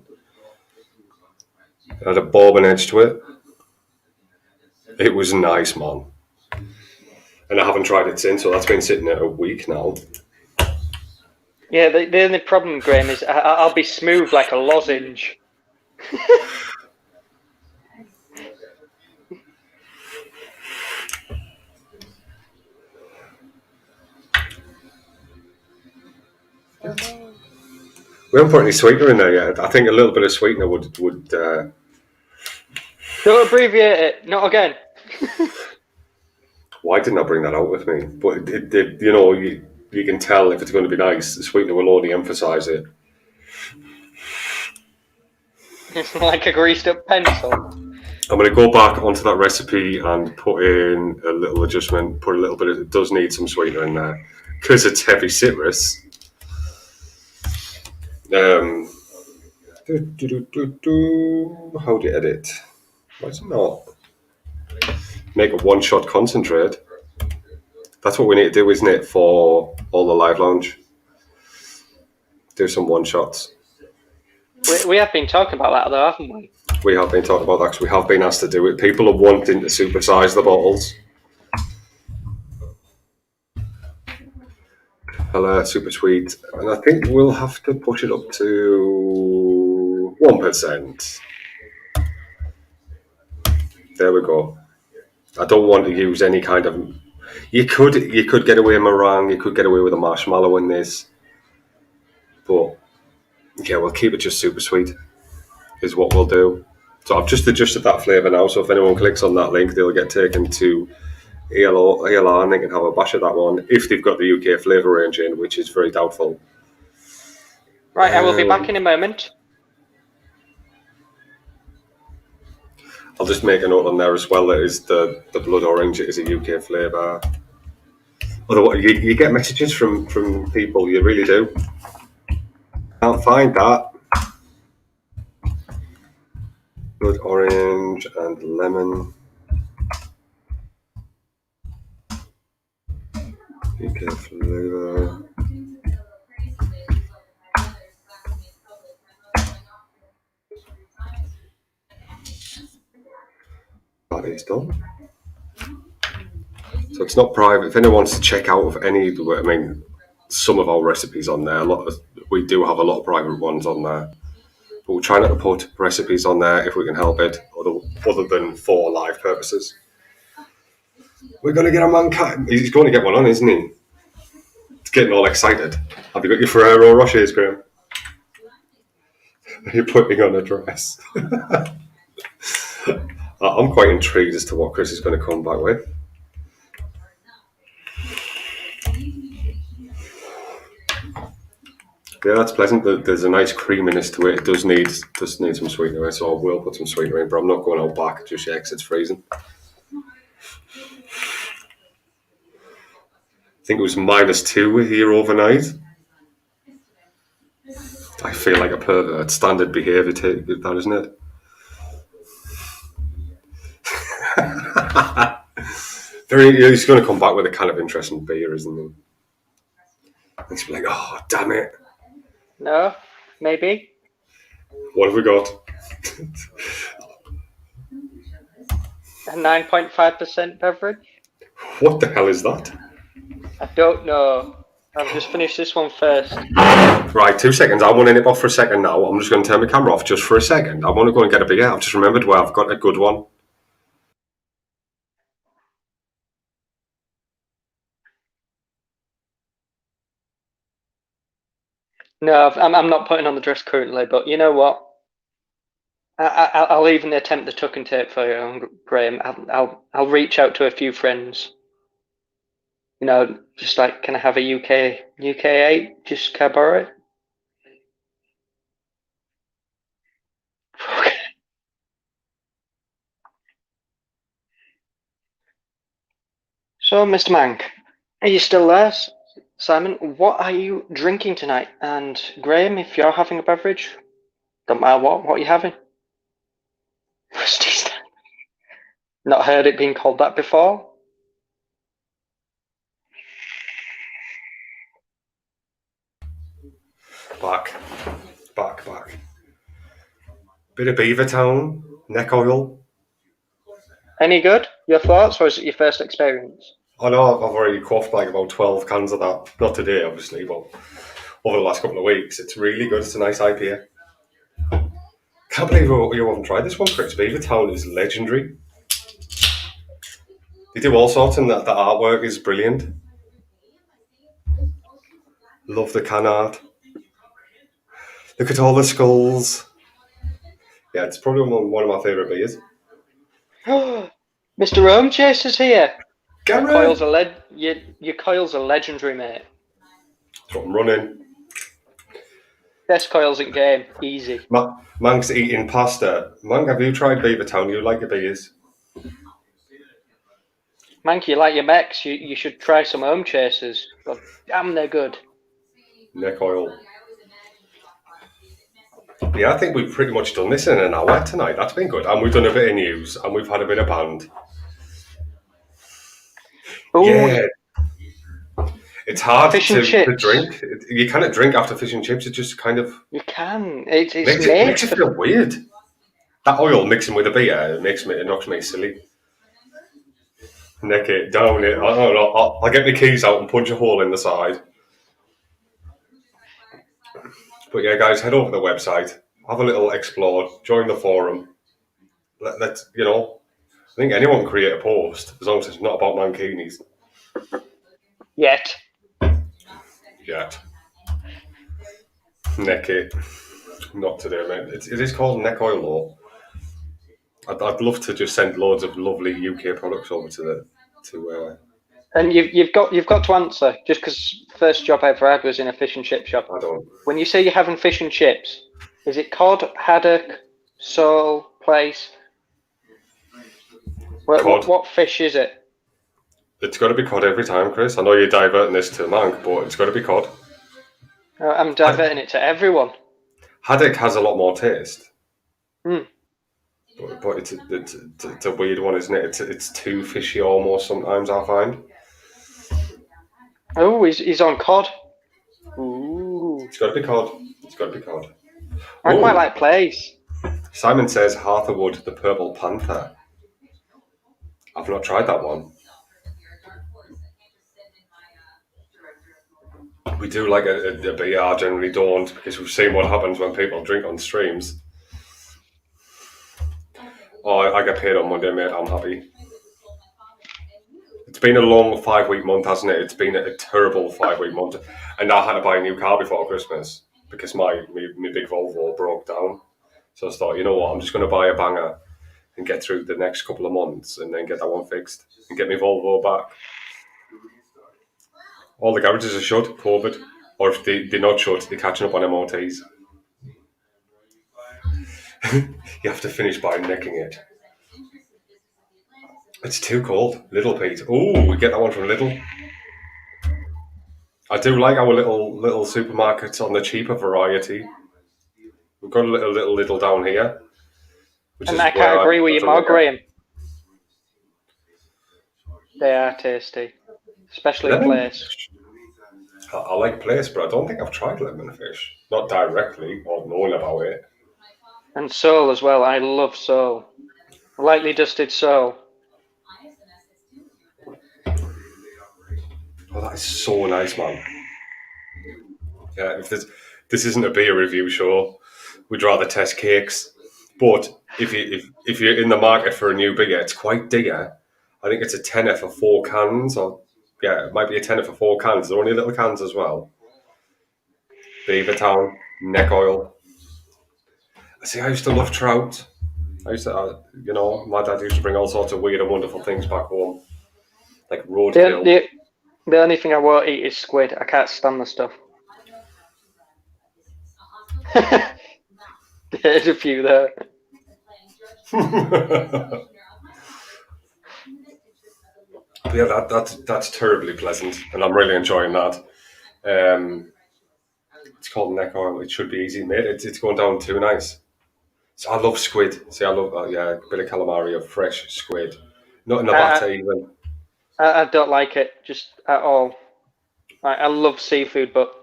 Speaker 1: It had a bourbon edge to it. It was nice, man. And I haven't tried it since, so that's been sitting there a week now.
Speaker 2: Yeah, the only problem, Graham, is I'll be smooth like a lozenge.
Speaker 1: We haven't put any sweetener in there yet. I think a little bit of sweetener would.
Speaker 2: Don't abbreviate it. Not again.
Speaker 1: Why didn't I bring that out with me? But you can tell if it's going to be nice. The sweetener will only emphasise it.
Speaker 2: It's like a greased up pencil.
Speaker 1: I'm going to go back onto that recipe and put in a little adjustment. Put a little bit. It does need some sweetener in there because it's heavy citrus. How do you edit? Why is it not? Make a one-shot concentrate. That's what we need to do, isn't it, for all the live lounge? Do some one-shots.
Speaker 2: We have been talking about that, though, haven't we?
Speaker 1: We have been talking about that because we have been asked to do it. People are wanting to supersize the bottles. Super sweet. And I think we'll have to push it up to 1%. There we go. I don't want to use any kind of... You could get away with meringue, you could get away with a marshmallow in this. But, yeah, we'll keep it just super sweet, is what we'll do. So I've just adjusted that flavour now, so if anyone clicks on that link, they'll get taken to ELR and they can have a bash at that one, if they've got the UK flavour range in, which is very doubtful.
Speaker 2: Right, I will be back in a moment.
Speaker 1: I'll just make a note on there as well that is the blood orange is a UK flavour. Otherwise, you get messages from people, you really do. Can't find that. Blood orange and lemon. UK flavour. That is done. So it's not private. If anyone wants to check out of any, I mean, some of our recipes on there. We do have a lot of private ones on there, but we'll try not to put recipes on there if we can help it, other than for live purposes. We're going to get a mankind. He's going to get one on, isn't he? It's getting all excited. Have you got your Ferrero Rochers, Graham? You're putting on a dress. I'm quite intrigued as to what Chris is going to come back with. Yeah, that's pleasant. There's a nice creaminess to it. It does need some sweetener, so I will put some sweetener in, but I'm not going out back just yet because it's freezing. I think it was -2 here overnight. I feel like a pervert. Standard behaviour, that isn't it? He's going to come back with a kind of interesting beer, isn't he? He's like, oh, damn it.
Speaker 2: No, maybe.
Speaker 1: What have we got?
Speaker 2: A 9.5% beverage.
Speaker 1: What the hell is that?
Speaker 2: I don't know. I've just finished this one first.
Speaker 1: Right, 2 seconds. I want to nip off for a second now. I'm just going to turn my camera off just for a second. I want to go and get a beer. I've just remembered where I've got a good one.
Speaker 2: No, I'm not putting on the dress currently, but you know what? I'll even attempt the tuck and tape for you, Graham. I'll reach out to a few friends. You know, just like, can I have a UK 8? Just can I borrow it? So, Mr. Mank, are you still there? Simon, what are you drinking tonight? And Graham, if you're having a beverage, don't matter what are you having? Rusty. Not heard it being called that before?
Speaker 1: Back. Bit of Beavertown, neck oil.
Speaker 2: Any good? Your thoughts, or is it your first experience?
Speaker 1: I know I've already quaffed like about 12 cans of that. Not today, obviously, but over the last couple of weeks. It's really good. It's a nice IPA. Can't believe you haven't tried this one, Chris. Beavertown is legendary. They do all sorts, and the artwork is brilliant. Love the can art. Look at all the skulls. Yeah, it's probably one of my favourite beers.
Speaker 2: Mr. Rome Chaser's here.
Speaker 1: Gary!
Speaker 2: Your coils are legendary, mate.
Speaker 1: That's what I'm running.
Speaker 2: Best coils in game, easy.
Speaker 1: Mank's eating pasta. Mank, have you tried Beavertown? You like your beers?
Speaker 2: Mank, you like your mechs, you should try some Home Chasers. God damn, they're good.
Speaker 1: Neck oil. Yeah, I think we've pretty much done this in an hour tonight. That's been good. And we've done a bit of news, and we've had a bit of band.
Speaker 2: Ooh,
Speaker 1: yeah. It's hard to
Speaker 2: chips.
Speaker 1: drink. You cannot drink after fish and chips. It just kind of...
Speaker 2: You can. It
Speaker 1: makes it feel weird. That oil mixing with a beer, it knocks me silly. Neck it, down it. I don't know. I'll get my keys out and punch a hole in the side. But yeah, guys, head over to the website, have a little explore, join the forum. Let's, I think anyone can create a post as long as it's not about mankinis.
Speaker 2: Yet.
Speaker 1: Neck it. Not today, mate. It is called neck oil, though. I'd love to just send loads of lovely UK products over to
Speaker 2: And you've got to answer, just because first job I ever had was in a fish and chip shop.
Speaker 1: I don't.
Speaker 2: When you say you're having fish and chips, is it cod, haddock, sole, plaice? What fish is it?
Speaker 1: It's got to be cod every time, Chris. I know you're diverting this to Mank, but it's got to be cod.
Speaker 2: I'm diverting it to everyone.
Speaker 1: Haddock has a lot more taste.
Speaker 2: Mm.
Speaker 1: But it's a weird one, isn't it? It's too fishy almost sometimes, I find.
Speaker 2: Oh, he's on cod. Ooh.
Speaker 1: It's got to be cod.
Speaker 2: I quite like plaice.
Speaker 1: Simon says Hartherwood, the Purple Panther. I've not tried that one. We do like a beer, I generally don't, because we've seen what happens when people drink on streams. Oh, I get paid on Monday, mate. I'm happy. It's been a long 5-week month, hasn't it? It's been a terrible 5-week month. And I had to buy a new car before Christmas because my big Volvo broke down. So I thought, you know what, I'm just going to buy a banger and get through the next couple of months and then get that one fixed and get my Volvo back. All the garages are shut, COVID. Or if they're not shut, they're catching up on MOTs. You have to finish by necking it. It's too cold. Little Pete. Oh, we get that one from Lidl. I do like our little supermarkets on the cheaper variety. We've got a little Lidl down here.
Speaker 2: And I can't agree with you more, Graham. They are tasty. Especially plaice.
Speaker 1: I like plaice, but I don't think I've tried lemon fish. Not directly or known about it.
Speaker 2: And sole as well. I love sole. Lightly dusted sole.
Speaker 1: Oh, that is so nice, man. Yeah, if this isn't a beer review show, we'd rather test cakes. But if you're in the market for a new beer, it's quite dear. I think it's a tenner for 4 cans, or yeah, it might be a tenner for 4 cans. They're only little cans as well. Beavertown, neck oil. I used to love trout. I used to, my dad used to bring all sorts of weird and wonderful things back home, like roadkill.
Speaker 2: The only thing I won't eat is squid. I can't stand the stuff. There's a few there.
Speaker 1: Yeah, that's terribly pleasant, and I'm really enjoying that. It's called neck oil. It should be easy, mate. It's going down too nice. So I love squid. See, I love a bit of calamari or fresh squid, not in the batter even.
Speaker 2: I don't like it just at all. I love seafood, but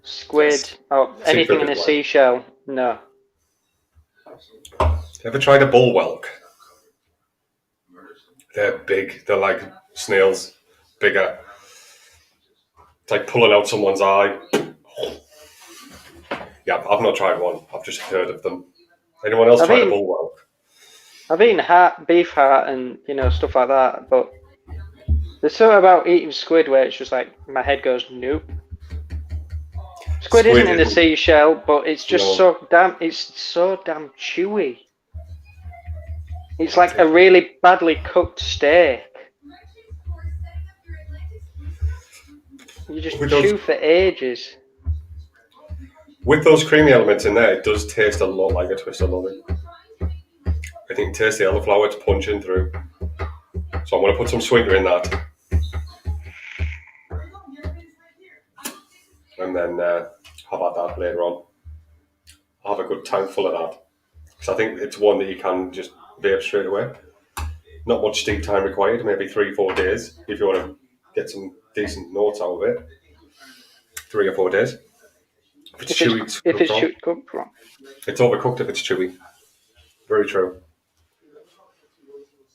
Speaker 2: squid
Speaker 1: Yes,
Speaker 2: or anything
Speaker 1: seafood
Speaker 2: in
Speaker 1: is
Speaker 2: a
Speaker 1: like.
Speaker 2: seashell, no.
Speaker 1: Ever tried a bull whelk? They're big. They're like snails, bigger. It's like pulling out someone's eye. Yeah, I've not tried one. I've just heard of them. Anyone else
Speaker 2: I've
Speaker 1: tried a
Speaker 2: eaten
Speaker 1: bull whelk?
Speaker 2: I've eaten beef heart, and stuff like that. But there's something about eating squid where it's just like my head goes nope. Squid isn't
Speaker 1: Squid
Speaker 2: in the
Speaker 1: isn't.
Speaker 2: seashell, but it's just
Speaker 1: No.
Speaker 2: so damn chewy. It's like a really badly cooked steak. You just
Speaker 1: With those
Speaker 2: chew for ages.
Speaker 1: with those creamy elements in there, it does taste a lot like a twisted lolly. I think taste the elderflower it's punching through. So I'm going to put some sweetener in that, and then have at that later on. I'll have a good tank full of that. Because I think it's one that you can just vape straight away. Not much steep time required, maybe 3-4 days if you want to get some decent notes out of it. 3 or 4 days. If it's chewy, it's
Speaker 2: If
Speaker 1: cooked
Speaker 2: it's
Speaker 1: wrong.
Speaker 2: cooked wrong.
Speaker 1: It's overcooked if it's chewy. Very true.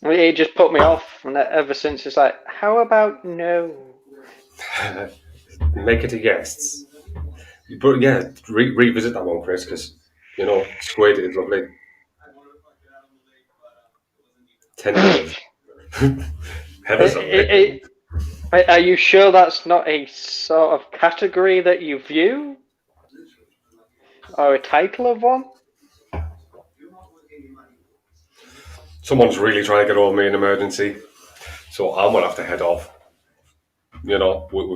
Speaker 2: It just put me off, and ever since it's like, how about no?
Speaker 1: Make it a yes. But yeah, revisit that one, Chris, because squid is lovely. Tentative. Heather's lovely.
Speaker 2: Are you sure that's not a sort of category that you view? Or a title of one?
Speaker 1: Someone's really trying to get over me in emergency, so I'm gonna have to head off. We've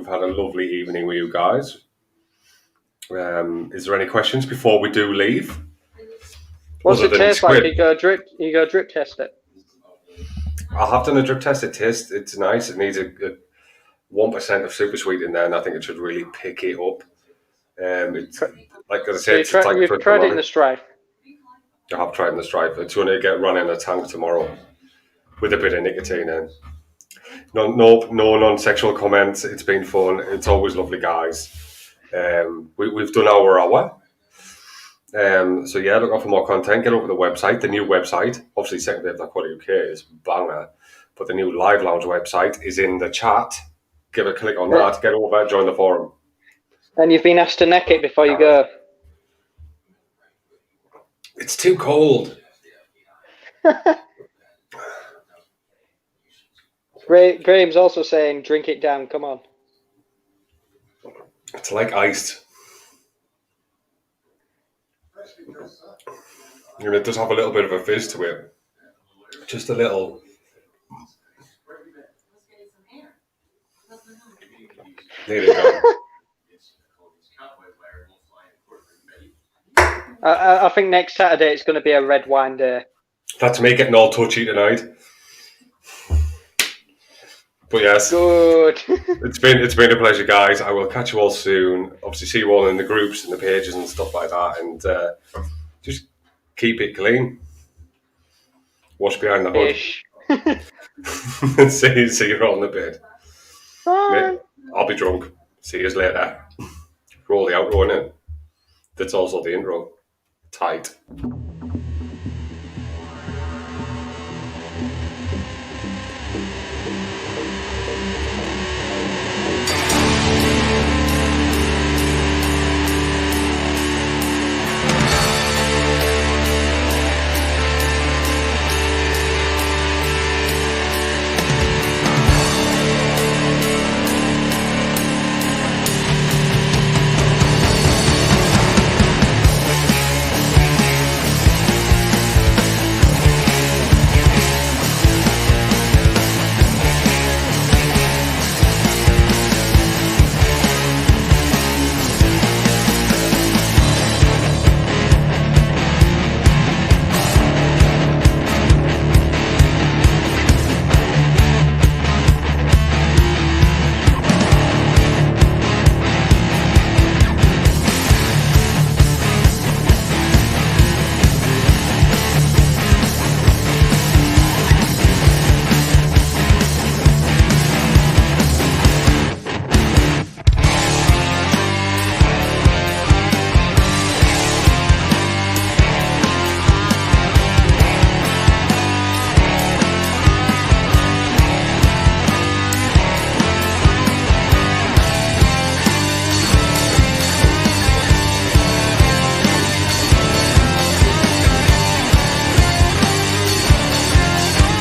Speaker 1: had a lovely evening with you guys. Is there any questions before we do leave?
Speaker 2: What's
Speaker 1: Other
Speaker 2: it
Speaker 1: than
Speaker 2: taste like?
Speaker 1: squid?
Speaker 2: You go drip test it.
Speaker 1: I have done a drip test. It's nice. It needs a 1% of super sweet in there, and I think it should really pick it up. It's like I
Speaker 2: So
Speaker 1: said, it's like
Speaker 2: you've tried it in the Strife.
Speaker 1: I have tried in the Stripe. It's going to get run in a tank tomorrow with a bit of nicotine in. No non-sexual comments. It's been fun. It's always lovely, guys. We've done our hour. So yeah, look out for more content. Get over the website, the new website. Obviously, Second Wave Quality UK is banger, but the new Live Lounge website is in the chat. Give a click on that. Get over, join the forum.
Speaker 2: And you've been asked to neck it before you go.
Speaker 1: It's too cold.
Speaker 2: Graham's also saying, drink it down. Come on.
Speaker 1: It's like iced. And it does have a little bit of a fizz to it. Just a little. There you go.
Speaker 2: I think next Saturday it's going to be a red wine day.
Speaker 1: That's me getting all touchy tonight. But yes,
Speaker 2: good.
Speaker 1: it's been a pleasure, guys. I will catch you all soon. Obviously, see you all in the groups and the pages and stuff like that, and just keep it clean. Wash behind the hood. see you all in a bit.
Speaker 2: Bye.
Speaker 1: I'll be drunk. See you later. Roll the outro in it. That's also the intro. Tight.